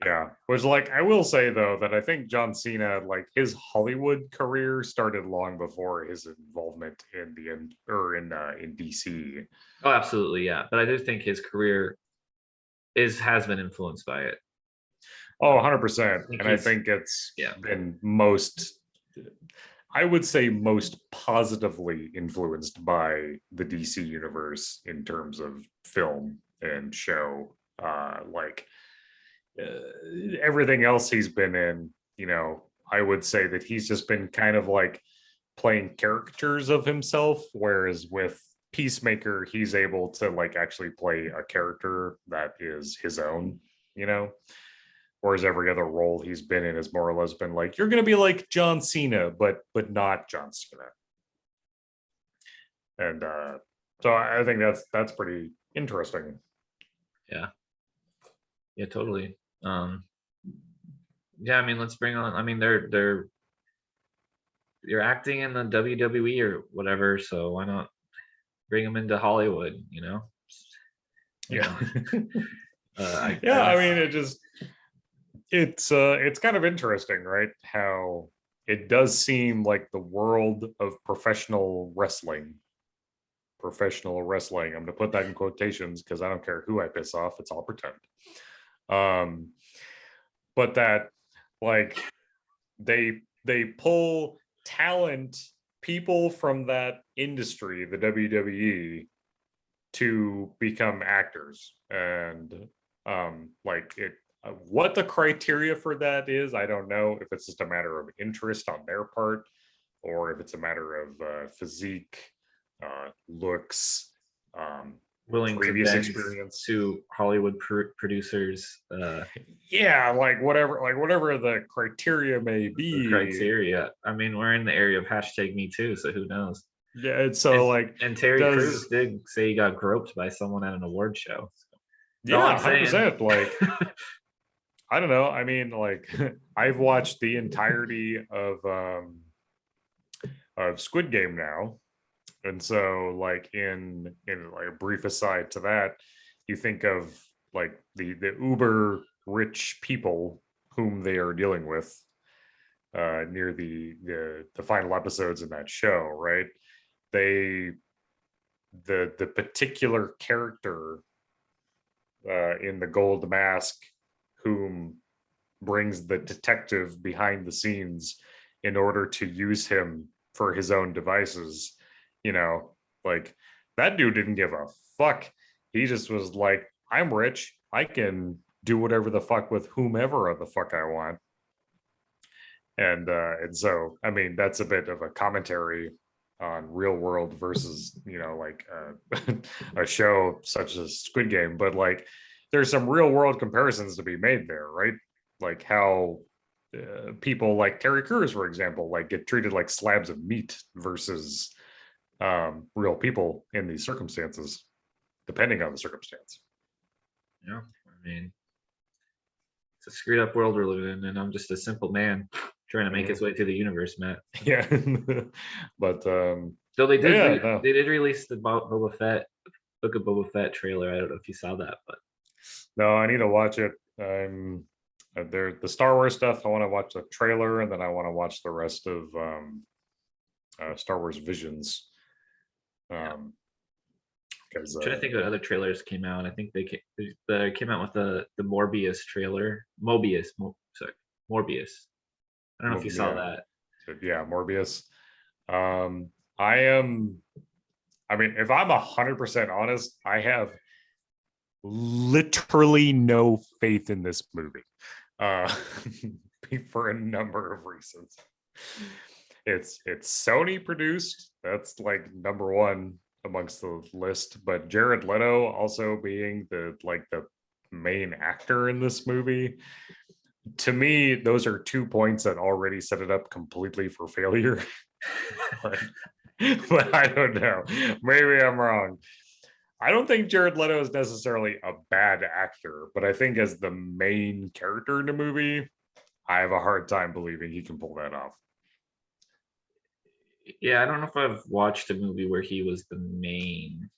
yeah, which like I will say though that I think John Cena, like his Hollywood career started long before his involvement in in DC. oh, absolutely, yeah. But I do think his career has been influenced by it. Oh, 100%. And I think it's been I would say most positively influenced by the DC universe in terms of film and show. Everything else he's been in, I would say that he's just been kind of like playing caricatures of himself, whereas with Peacemaker, he's able to like actually play a character that is his own, whereas every other role he's been in has more or less been like, you're going to be like John Cena, but not John Cena. And so I think that's pretty interesting. Yeah, totally. Yeah, I mean, let's bring on. I mean, you're acting in the WWE or whatever, so why not bring them into Hollywood? Yeah. I mean, it's kind of interesting, right? How it does seem like the world of professional wrestling. I'm going to put that in quotations because I don't care who I piss off. It's all pretend. But that like they pull talent people from that industry, the WWE, to become actors. And what the criteria for that is, I don't know. If it's just a matter of interest on their part, or if it's a matter of physique, looks, willing previous to experience to Hollywood producers. Whatever the criteria may be. Criteria. I mean, we're in the area of #MeToo, so who knows? Yeah, it's so and Terry Crews did say he got groped by someone at an award show. So. Yeah, 100%. Like, I don't know. I mean, like, I've watched the entirety of Squid Game now. And so, like, in like a brief aside to that, you think of like the uber rich people whom they are dealing with near the final episodes in that show, right? The particular character in the gold mask whom brings the detective behind the scenes in order to use him for his own devices. Like that dude didn't give a fuck. He just was like, I'm rich. I can do whatever the fuck with whomever the fuck I want. And so, I mean, that's a bit of a commentary on real world versus, like a show such as Squid Game. But like, there's some real world comparisons to be made there, right? Like how people like Terry Crews, for example, like get treated like slabs of meat versus real people in these circumstances, depending on the circumstance. Yeah, I mean, it's a screwed up world we're living in, and I'm just a simple man trying to make his way through the universe, Matt. Yeah, but so they did. They did release the Book of Boba Fett trailer. I don't know if you saw that, but no, I need to watch it. The Star Wars stuff. I want to watch the trailer, and then I want to watch the rest of Star Wars Visions. I'm trying to think what other trailers came out. I think they came out with the Morbius trailer. Morbius. I don't know if you saw that. Yeah, Morbius. I mean, if I'm 100% honest, I have literally no faith in this movie for a number of reasons. It's Sony produced. That's like number one amongst the list, but Jared Leto also being the main actor in this movie, to me, those are 2 points that already set it up completely for failure. but I don't know. Maybe I'm wrong. I don't think Jared Leto is necessarily a bad actor, but I think as the main character in the movie, I have a hard time believing he can pull that off. Yeah, I don't know if I've watched a movie where he was the main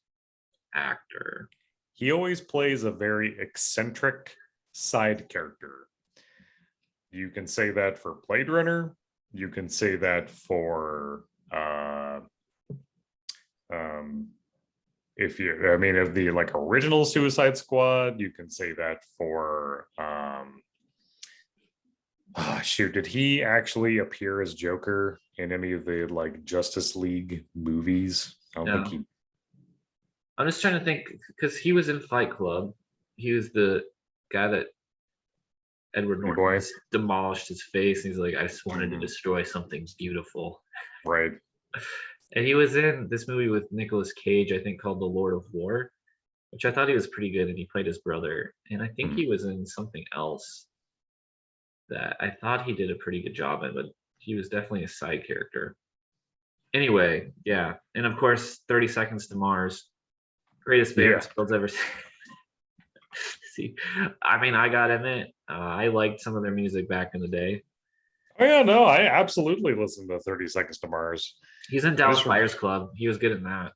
actor. He always plays a very eccentric side character. You can say that for Blade Runner. You can say that for if the like original Suicide Squad. You can say that for did he actually appear as Joker in any of the like Justice League movies? I don't think he. I'm just trying to think because he was in Fight Club. He was the guy that Edward Norton demolished his face. And he's like, I just wanted to destroy something beautiful. Right. And he was in this movie with Nicolas Cage, I think called The Lord of War, which I thought he was pretty good. And he played his brother. And I think he was in something else that I thought he did a pretty good job in, but he was definitely a side character. Anyway, yeah. And of course, 30 Seconds to Mars. Greatest Bears Fields ever seen. See, I mean, I gotta admit, I liked some of their music back in the day. Oh yeah, no, I absolutely listened to 30 Seconds to Mars. He's in Dallas Buyers Club. He was good in that.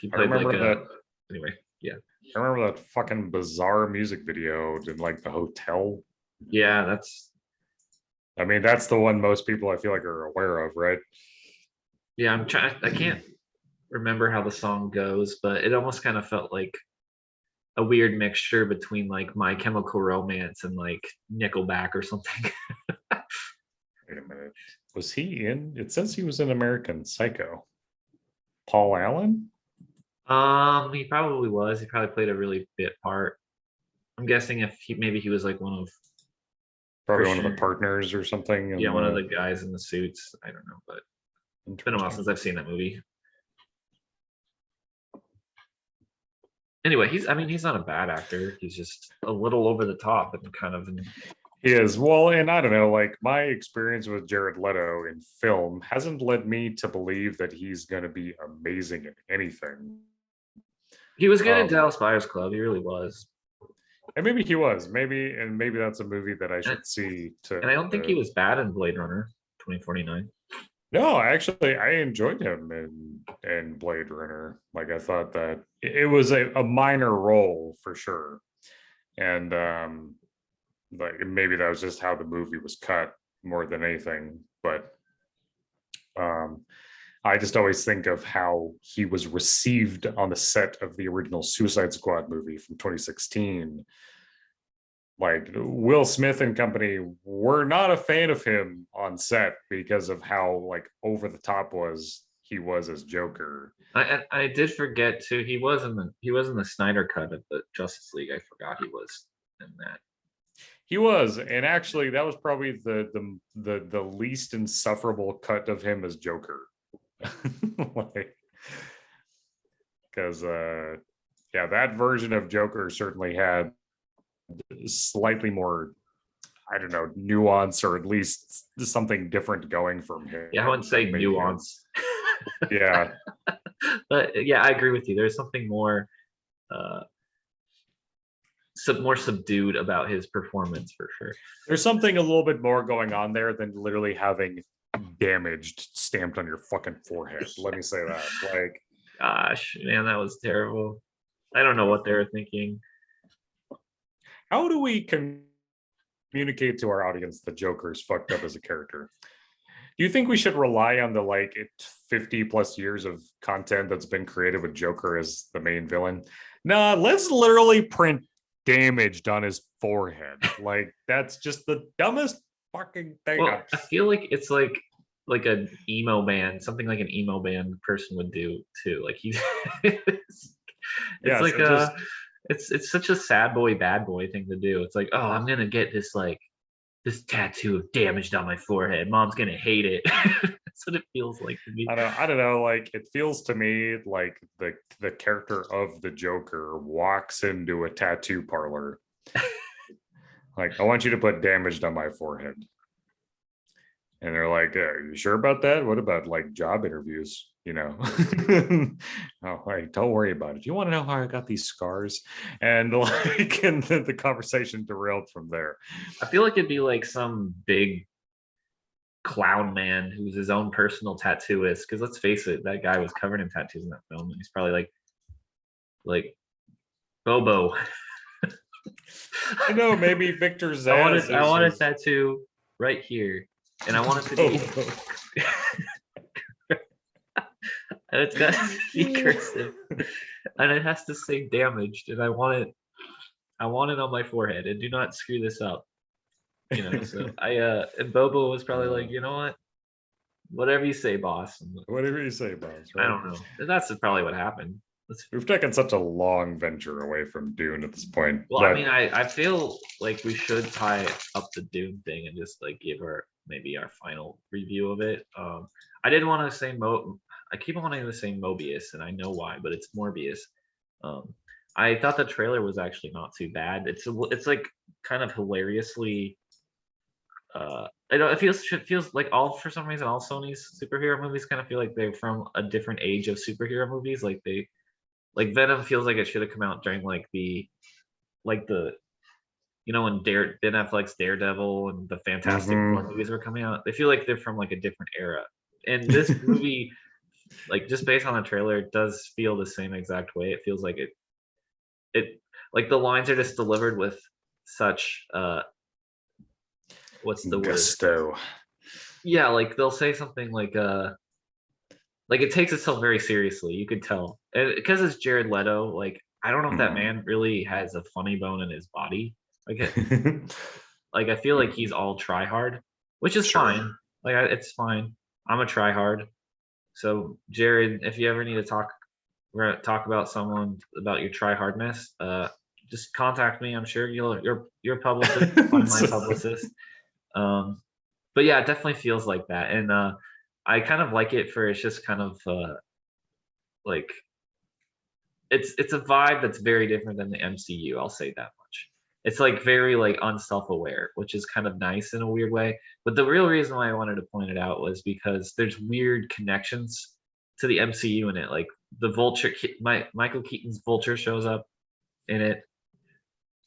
He played anyway, yeah. I remember that fucking bizarre music video in like the hotel. Yeah, that's the one most people I feel like are aware of, right? Yeah, I can't remember how the song goes, but it almost kind of felt like a weird mixture between like My Chemical Romance and like Nickelback or something. Wait a minute. Was he in? It says he was in American Psycho. Paul Allen? He probably was. He probably played a really bit part. I'm guessing if he was like one of one of the partners or something. Yeah, one of the guys in the suits. I don't know, but it's been a while since I've seen that movie. Anyway, he's not a bad actor. He's just a little over the top and kind of. He is. Well, and I don't know, like my experience with Jared Leto in film hasn't led me to believe that he's going to be amazing in anything. He was good in Dallas Buyers Club. He really was. And maybe he was. Maybe that's a movie that I should see. And I don't think he was bad in Blade Runner 2049. No, actually, I enjoyed him in Blade Runner. Like, I thought that it was a minor role for sure. And like maybe that was just how the movie was cut more than anything. But I just always think of how he was received on the set of the original Suicide Squad movie from 2016. Like Will Smith and company were not a fan of him on set because of how like over the top he was as Joker. I did forget too. He was in the Snyder cut of the Justice League. I forgot he was in that. He was, and actually, that was probably the least insufferable cut of him as Joker. Because that version of Joker certainly had slightly more, I don't know, nuance, or at least something different going from him. Yeah, I wouldn't say nuance. Yeah. But yeah, I agree with you. There's something more more subdued about his performance for sure. There's something a little bit more going on there than literally having damaged stamped on your fucking forehead. Let me say that. Like, gosh, man, that was terrible. I don't know what they were thinking. How do we communicate to our audience that Joker is fucked up as a character? Do you think we should rely on the 50 plus years of content that's been created with Joker as the main villain? Nah, let's literally print damaged on his forehead. Like, that's just the dumbest fucking thing. Well, I feel like it's like an emo band, something like an emo band person would do too. Like it's such a sad boy, bad boy thing to do. It's like, oh, I'm gonna get this tattoo of damaged on my forehead. Mom's gonna hate it. That's what it feels like to me. I don't know. Like, it feels to me like the character of the Joker walks into a tattoo parlor. Like, I want you to put damaged on my forehead. And they're like, are you sure about that? What about like job interviews? Oh, like, don't worry about it. You want to know how I got these scars? And like, and then the conversation derailed from there. I feel like it'd be like some big clown man who's his own personal tattooist. Because let's face it, that guy was covered in tattoos in that film. And he's probably like Bobo. I know, maybe Victor Zsasz. I want a tattoo right here, and I want it to be. And it's got to be cursive, and it has to say "damaged," and I want it on my forehead. And do not screw this up. So and Bobo was probably like, you know what, whatever you say, boss. Whatever you say, boss. Right? I don't know. That's probably what happened. We've taken such a long venture away from Dune at this point. Well, but I mean, I feel like we should tie up the Dune thing and just like give maybe our final review of it. I didn't want to say I keep wanting to say Mobius, and I know why, but it's Morbius. I thought the trailer was actually not too bad. It's like kind of hilariously. It feels like for some reason all Sony's superhero movies kind of feel like they're from a different age of superhero movies. Like Venom feels like it should have come out during when Ben Affleck's Daredevil and the Fantastic Four movies were coming out. They feel like they're from like a different era. And this movie, like just based on the trailer, it does feel the same exact way. It feels like it like the lines are just delivered with such what's the gusto. Word? Yeah, like they'll say something like it takes itself very seriously. You could tell, and because it's Jared Leto. Like I don't know if that man really has a funny bone in his body. Like I feel like he's all try hard, which is fine. Like it's fine. I'm a try hard. So Jared, if you ever need to talk about someone about your try hardness, just contact me. I'm sure you're a publicist, find my publicist. But yeah, it definitely feels like that, and I kind of like it for it's just kind of like it's a vibe that's very different than the MCU. I'll say that much. It's like very like unself-aware, which is kind of nice in a weird way. But the real reason why I wanted to point it out was because there's weird connections to the MCU in it. Like the Vulture, Michael Keaton's Vulture shows up in it.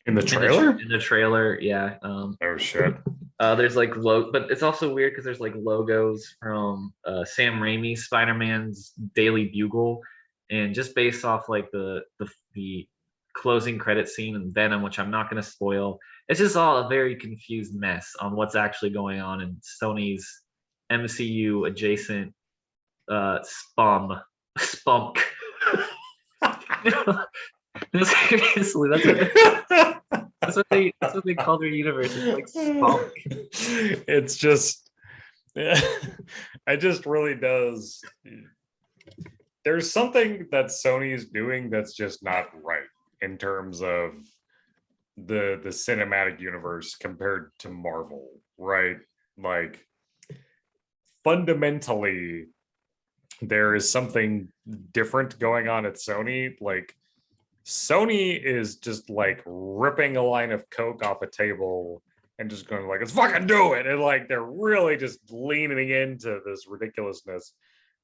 In the trailer? In the trailer, yeah. Oh shit. There's like but it's also weird because there's like logos from Sam Raimi's Spider-Man's Daily Bugle, and just based off like the closing credit scene in Venom, which I'm not going to spoil. It's just all a very confused mess on what's actually going on in Sony's MCU adjacent SPUMC. Seriously, that's what they call their universe. It's like SPUMC. It's just, it just really does. There's something that Sony is doing that's just not right in terms of the cinematic universe compared to Marvel, right? Like fundamentally there is something different going on at Sony. Like Sony is just like ripping a line of Coke off a table and just going like, let's fucking do it. And like, they're really just leaning into this ridiculousness.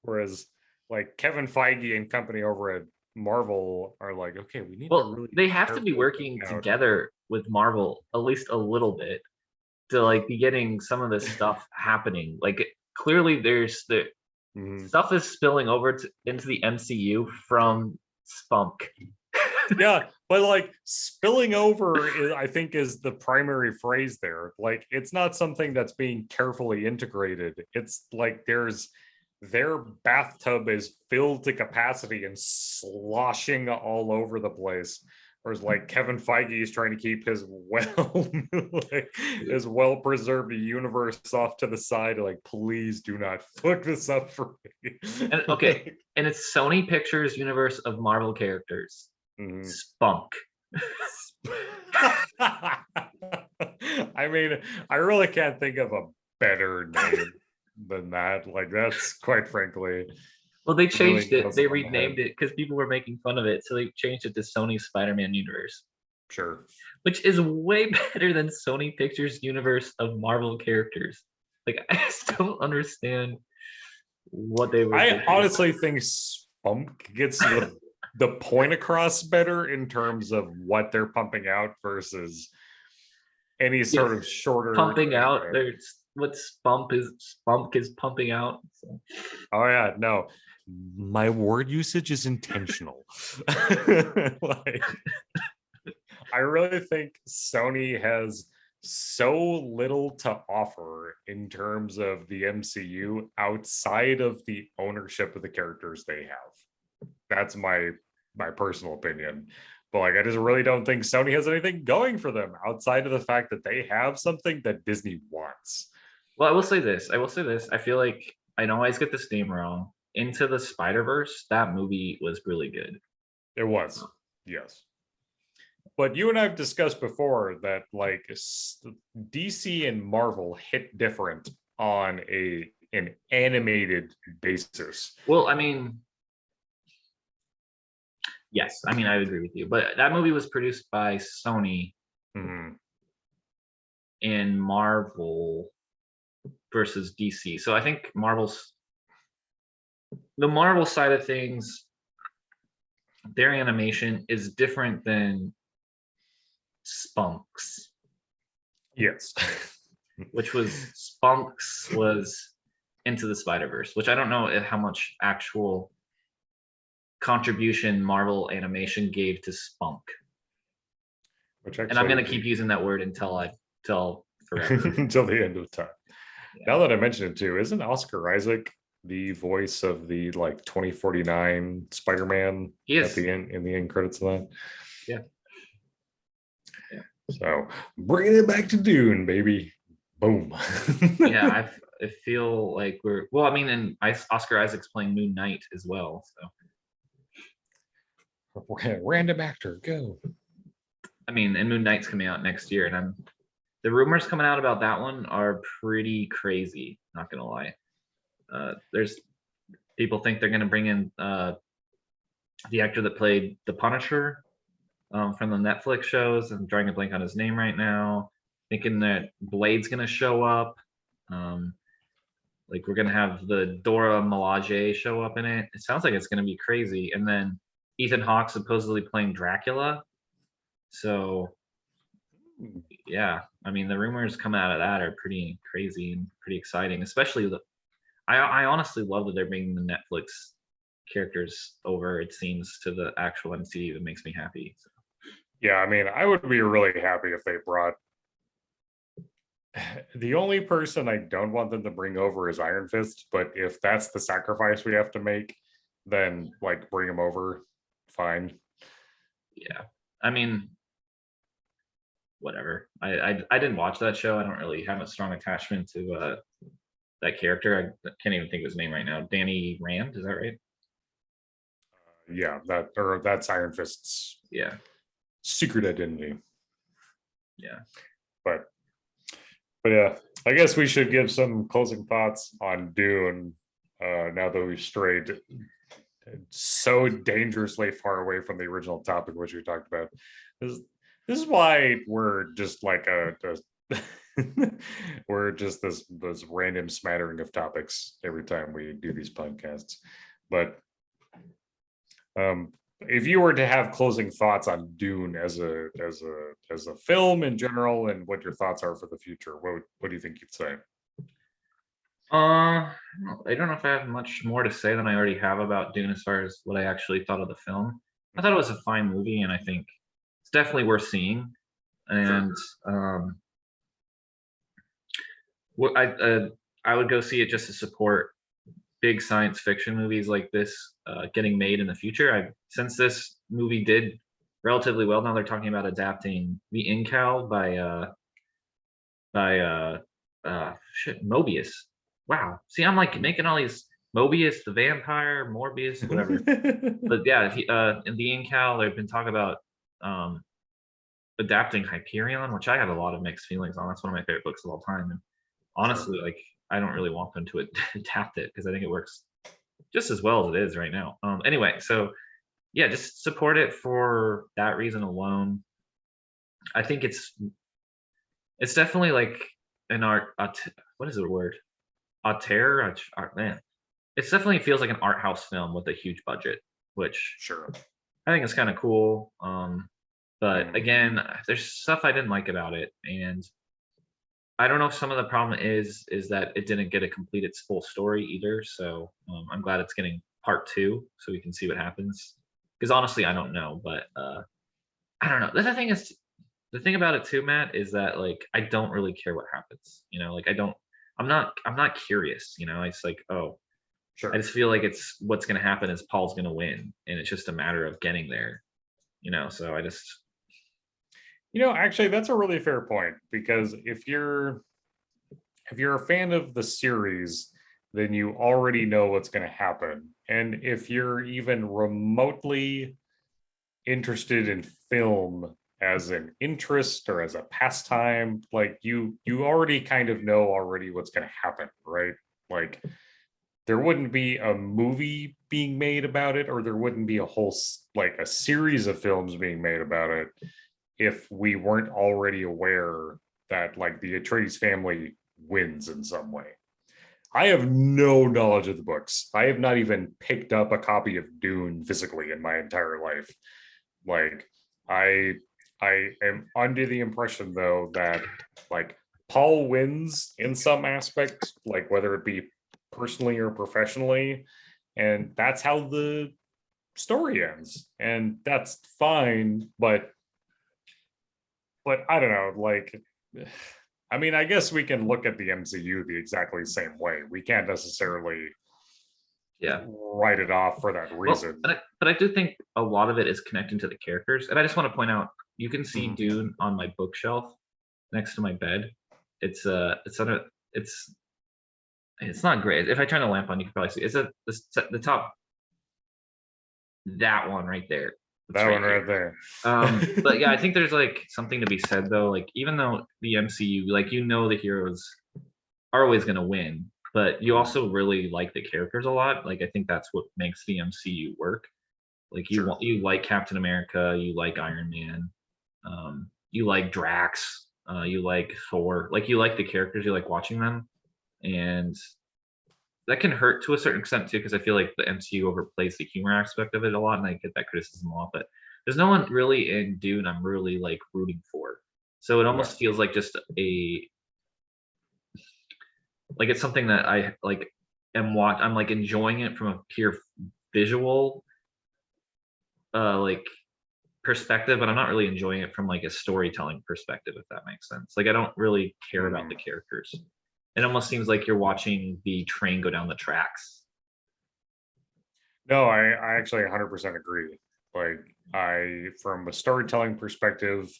Whereas like Kevin Feige and company over at Marvel are like, okay, we need to really they have to be working together with Marvel at least a little bit to like be getting some of this stuff happening. Like clearly there's the stuff is spilling over into the MCU from SPUMC. Yeah, but like spilling over I think is the primary phrase there. Like it's not something that's being carefully integrated. It's like their bathtub is filled to capacity and sloshing all over the place. Whereas like Kevin Feige is trying to keep his well-preserved universe off to the side. Like, please do not fuck this up for me. And it's Sony Pictures universe of Marvel characters. SPUMC. I mean, I really can't think of a better name than that. Like that's quite frankly. Well, they changed really it. They renamed it because people were making fun of it, so they changed it to Sony's Spider-Man universe. Sure. Which is way better than Sony Pictures universe of Marvel characters. Like I just don't understand what they were I thinking. honestly think Spunk gets the point across better in terms of what they're pumping out versus any sort of shorter pumping out. There's what Spunk is pumping out. So. Oh yeah, no, my word usage is intentional. Like, I really think Sony has so little to offer in terms of the MCU outside of the ownership of the characters they have. That's my personal opinion. But like, I just really don't think Sony has anything going for them outside of the fact that they have something that Disney wants. Well, I will say this. I feel like I know I always get this name wrong. Into the Spider-Verse, that movie was really good. It was, yes. But you and I have discussed before that like DC and Marvel hit different on an animated basis. Well, I mean, yes, I mean I agree with you, but that movie was produced by Sony and Marvel versus DC. So I think the Marvel side of things, their animation is different than Spunk's. Yes. Spunk's was Into the Spider-Verse, which I don't know how much actual contribution Marvel Animation gave to Spunk. And I'm going to keep using that word until forever. Until the end of time. Yeah. Now that I mention it too, isn't Oscar Isaac the voice of the like 2049 Spider-Man at the end, in the end credits of that? Yeah. So bringing it back to Dune, baby. Boom. Yeah, I feel like and Oscar Isaac's playing Moon Knight as well. So random actor, go. I mean, and Moon Knight's coming out next year, and the rumors coming out about that one are pretty crazy. Not gonna lie. There's people think they're gonna bring in the actor that played the Punisher from the Netflix shows. I'm drawing a blank on his name right now. Thinking that Blade's gonna show up. Like we're gonna have the Dora Milaje show up in it. It sounds like it's gonna be crazy. And then Ethan Hawke supposedly playing Dracula. So yeah, I mean the rumors coming out of that are pretty crazy and pretty exciting. Especially I honestly love that they're bringing the Netflix characters over. It seems to the actual MCU. It makes me happy. So. Yeah, I mean, I would be really happy if they brought. The only person I don't want them to bring over is Iron Fist, but if that's the sacrifice we have to make, then like bring him over, fine. Yeah, I mean, whatever. I didn't watch that show. I don't really have a strong attachment to that character. I can't even think of his name right now. Danny Rand, is that right? Yeah, that's Iron Fist's secret identity. Yeah, but yeah, I guess we should give some closing thoughts on Dune now that we've strayed so dangerously far away from the original topic which we talked about. This is why we're just like we're just this random smattering of topics every time we do these podcasts. But if you were to have closing thoughts on Dune as a film in general, and what your thoughts are for the future, what do you think you'd say? I don't know if I have much more to say than I already have about Dune as far as what I actually thought of the film. I thought it was a fine movie, and I think it's definitely worth seeing. And I would go see it just to support big science fiction movies like this getting made in the future. Since this movie did relatively well, now they're talking about adapting The Incal by Mobius. Wow. See, I'm like making all these Mobius, the vampire, Morbius, whatever. But yeah, in The Incal, they've been talking about adapting Hyperion, which I have a lot of mixed feelings on. That's one of my favorite books of all time. And honestly, like I don't really want them to adapt it because I think it works just as well as it is right now. Anyway, so yeah, just support it for that reason alone. I think it's definitely like an art. What is the word? Man, it definitely feels like an art house film with a huge budget, which Sure. I think is kind of cool. But Mm. again, there's stuff I didn't like about it, and I don't know if some of the problem is that it didn't get to complete its full story either. So I'm glad it's getting part two, so we can see what happens. Because honestly, I don't know, but I don't know. The thing about it too, Matt, is that like I don't really care what happens. You know, like I don't. I'm not curious. You know, it's like, oh, I Sure. just feel like it's what's going to happen is Paul's going to win, and it's just a matter of getting there. You know, so I just Actually, that's a really fair point because if you're a fan of the series, then you already know what's going to happen. And if you're even remotely interested in film as an interest or as a pastime, like you already kind of know already what's going to happen, right? Like there wouldn't be a movie being made about it, or there wouldn't be a whole like a series of films being made about it if we weren't already aware that like the Atreides family wins in some way. I have no knowledge of the books. I have not even picked up a copy of Dune physically in my entire life. Like I I am under the impression though that like Paul wins in some aspect, like whether it be personally or professionally, and that's how the story ends. And that's fine, but I don't know, like I mean, I guess we can look at the MCU the exactly same way. We can't necessarily yeah. write it off for that Well, reason. but I do think a lot of it is connecting to the characters, and I just want to point out you can see Mhm. Dune on my bookshelf next to my bed. It's on a it's not great. If I turn the lamp on, you can probably see. It's the top that one right there. It's That right one here. right there. But yeah, I think there's like something to be said though. Like even though the MCU, like the heroes are always going to win, but you Mhm. also really like the characters a lot. Like I think that's what makes the MCU work. Like Sure. you like Captain America, you like Iron Man, you like Drax, you like Thor. Like you like the characters, you like watching them, and that can hurt to a certain extent too, because I feel like the MCU overplays the humor aspect of it a lot, and I get that criticism a lot. But there's no one really in Dune I'm really like rooting for, so it No. almost feels like just like it's something that I like I'm like enjoying it from a pure visual like perspective, but I'm not really enjoying it from like a storytelling perspective, if that makes sense. Like I don't really care about Mhm. the characters. It almost seems like you're watching the train go down the tracks. No, I actually 100% agree. Like from a storytelling perspective,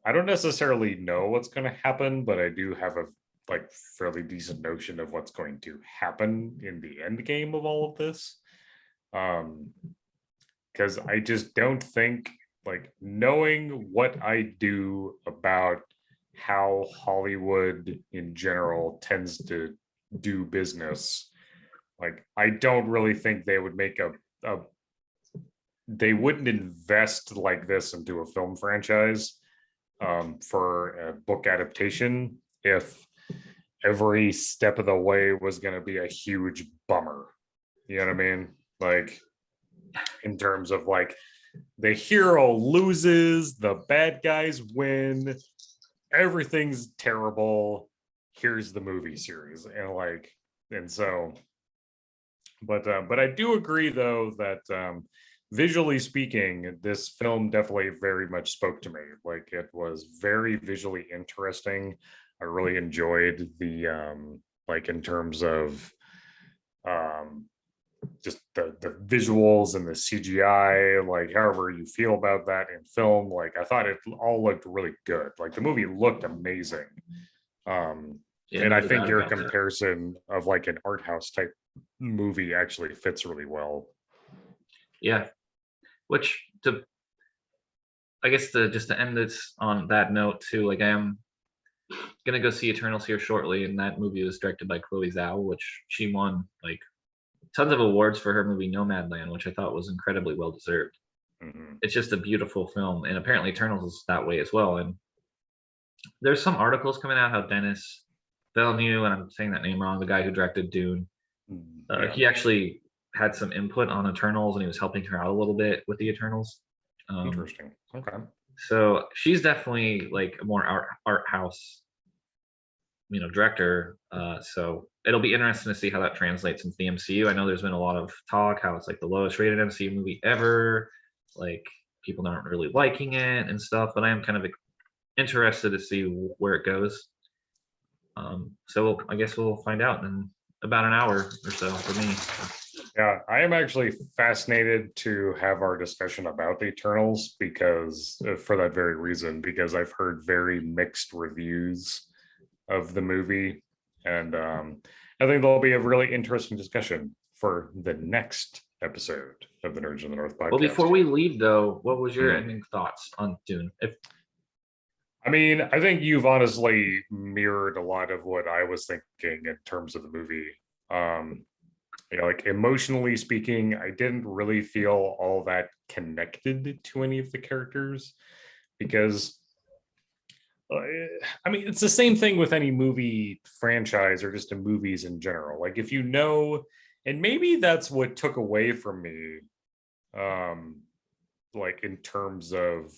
I don't necessarily know what's going to happen, but I do have a like fairly decent notion of what's going to happen in the end game of all of this. Um, because I just don't think like knowing what I do about how Hollywood in general tends to do business, like I don't really think they would make a they wouldn't invest like this into a film franchise for a book adaptation if every step of the way was going to be a huge bummer. You know what I mean? Like in terms of like the hero loses, the bad guys win, everything's terrible. Here's the movie series, and like, and so, but I do agree though that visually speaking, this film definitely very much spoke to me. Like, it was very visually interesting. I really enjoyed the like in terms of um just the visuals and the CGI, like however you feel about that in film. Like I thought it all looked really good. Like the movie looked amazing. Um, Yeah, and no I think doubt your about that. comparison of like an art house type movie actually fits really well. Yeah, which to I guess to just to end this on that note too, like I am gonna go see Eternals here shortly, and that movie was directed by Chloe Zhao, which she won like tons of awards for her movie Nomadland, which I thought was incredibly well deserved. Mhm. It's just a beautiful film, and apparently Eternals is that way as well. And there's some articles coming out how Dennis Villeneuve, and I'm saying that name wrong, the guy who directed Dune, Yeah, He actually had some input on Eternals, and he was helping her out a little bit with the Eternals. interesting. Okay. So she's definitely like a more art house, director. So it'll be interesting to see how that translates into the MCU. I know there's been a lot of talk how it's like the lowest rated MCU movie ever, like people aren't really liking it and stuff. But I am kind of interested to see where it goes. So I guess we'll find out in about an hour or so for me. Yeah, I am actually fascinated to have our discussion about the Eternals because for that very reason, because I've heard very mixed reviews of the movie. And I think there'll be a really interesting discussion for the next episode of the Nerds of the North podcast. Well, before we leave though, what was your Mhm. ending thoughts on Dune? I mean, I think you've honestly mirrored a lot of what I was thinking in terms of the movie. Like emotionally speaking, I didn't really feel all that connected to any of the characters because I mean, it's the same thing with any movie franchise or just in movies in general. Like if you know, and maybe that's what took away from me, like in terms of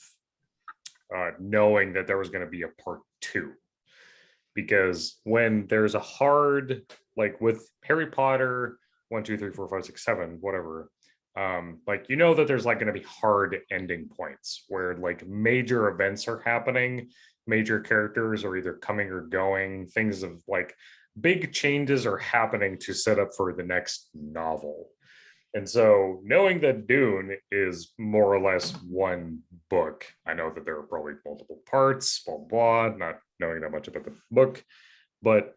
knowing that there was going to be a part two. Because when there's a hard, like with Harry Potter, 1, 2, 3, 4, 5, 6, 7, whatever, like that there's like going to be hard ending points where like major events are happening, major characters are either coming or going, things of like big changes are happening to set up for the next novel. And so knowing that Dune is more or less one book, I know that there are probably multiple parts, blah, blah, not knowing that much about the book, but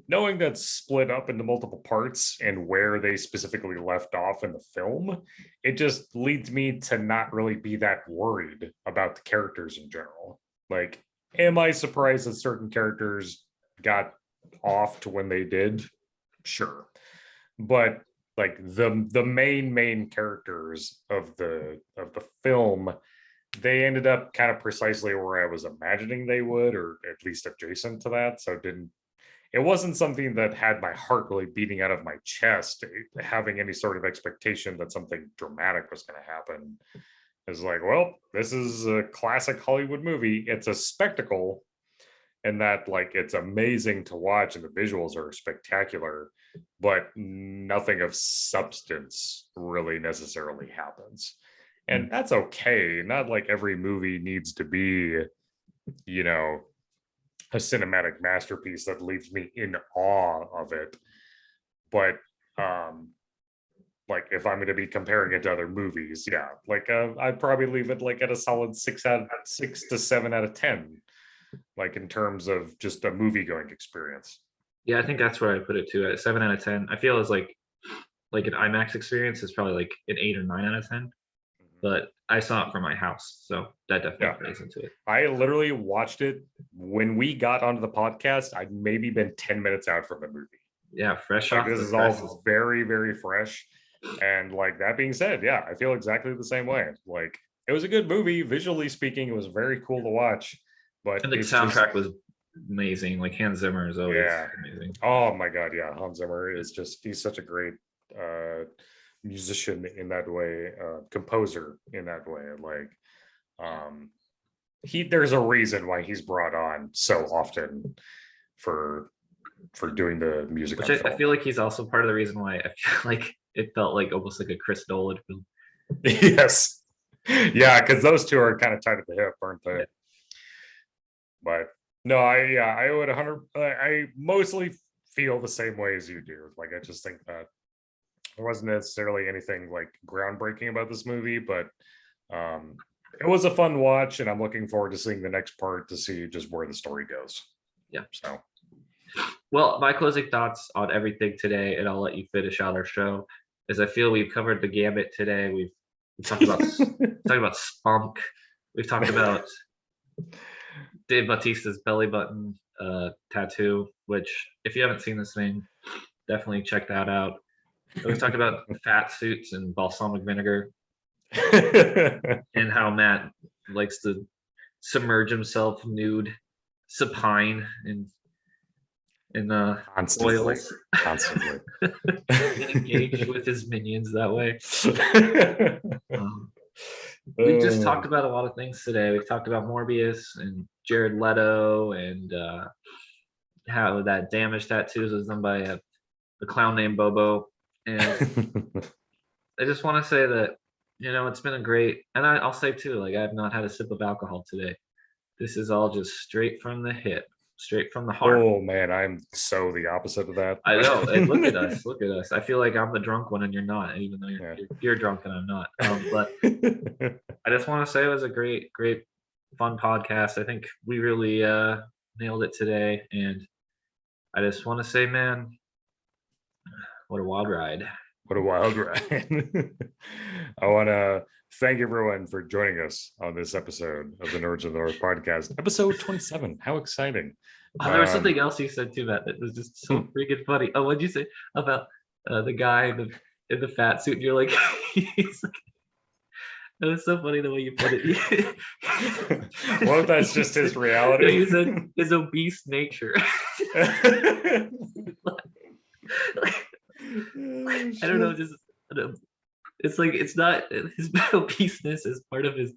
knowing that's split up into multiple parts and where they specifically left off in the film, it just leads me to not really be that worried about the characters in general. Like, am I surprised that certain characters got off to when they did? Sure. But like the main characters of the film, they ended up kind of precisely where I was imagining they would, or at least adjacent to that. So it wasn't something that had my heart really beating out of my chest, having any sort of expectation that something dramatic was going to happen. It's like, well, this is a classic Hollywood movie. It's a spectacle, and that like it's amazing to watch and the visuals are spectacular, but nothing of substance really necessarily happens. And that's okay. Not like every movie needs to be, a cinematic masterpiece that leaves me in awe of it. But like if I'm going to be comparing it to other movies, yeah, like I'd probably leave it like at a solid 6 to 7 out of 10, like in terms of just a movie going experience. Yeah, I think that's where I put it too, at 7 out of 10. I feel as like an IMAX experience is probably like an 8 or 9 out of 10. But I saw it from my house, so that definitely plays into it. I literally watched it when we got onto the podcast. I'd maybe been 10 minutes out from the movie. Yeah, fresh like off. This is all very, very fresh. And like that being said, yeah, I feel exactly the same way. Like it was a good movie. Visually speaking, it was very cool to watch. But and the soundtrack was amazing. Like Hans Zimmer is always amazing. Oh my god, yeah. Hans Zimmer is he's such a great musician in that way, composer in that way. Like there's a reason why he's brought on so often for doing the music. Which I feel like he's also part of the reason why I feel like it felt like almost like a Chris Nolan film. Yes. Yeah, because those two are kind of tied at the hip, aren't they? Yeah. But no, I would 100. I mostly feel the same way as you do. Like I just think that there wasn't necessarily anything like groundbreaking about this movie, but it was a fun watch, and I'm looking forward to seeing the next part to see just where the story goes. Yeah. So. Well, my closing thoughts on everything today, and I'll let you finish out our show, is I feel we've covered the gamut today. We've talked about spunk. We've talked about Dave Bautista's belly button tattoo, which if you haven't seen this thing, definitely check that out. We've talked about fat suits and balsamic vinegar, and how Matt likes to submerge himself nude, supine, and in Constantly. oils. Constantly. And engage with his minions that way. We just talked about a lot of things today. We've talked about Morbius and Jared Leto and how that damage tattoos was done by a clown named Bobo. And I just want to say that, it's been a great, and I'll say too, like, I have not had a sip of alcohol today. This is all just straight from the hip, straight from the heart. Oh man, I'm so the opposite of that. I know. And look at us. Look at us. I feel like I'm the drunk one and you're not, even though you're drunk and I'm not. But I just want to say it was a great, great, fun podcast. I think we really nailed it today. And I just want to say, man, what a wild ride. What a wild ride. I want to thank everyone for joining us on this episode of the Nerds of the North podcast, episode 27. How exciting. Oh, there was something else you said too, Matt, that was just so freaking funny. Oh, what'd you say about the guy in the fat suit? And you're like, he's like, that was so funny the way you put it. Well, that's just his reality. You said his obese nature. I don't know, just it's like it's not his obeseness is part of his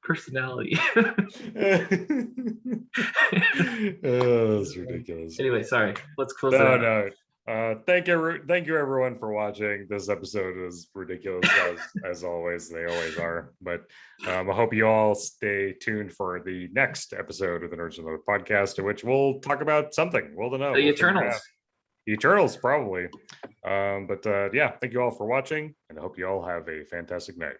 personality. That's ridiculous. Anyway, sorry. Let's close it out. No. Thank you everyone for watching. This episode is ridiculous as always. They always are. But I hope you all stay tuned for the next episode of the Nerds of the North podcast, in which we'll talk about something. We'll know. The Eternals. Eternals, probably. But yeah, thank you all for watching, and I hope you all have a fantastic night.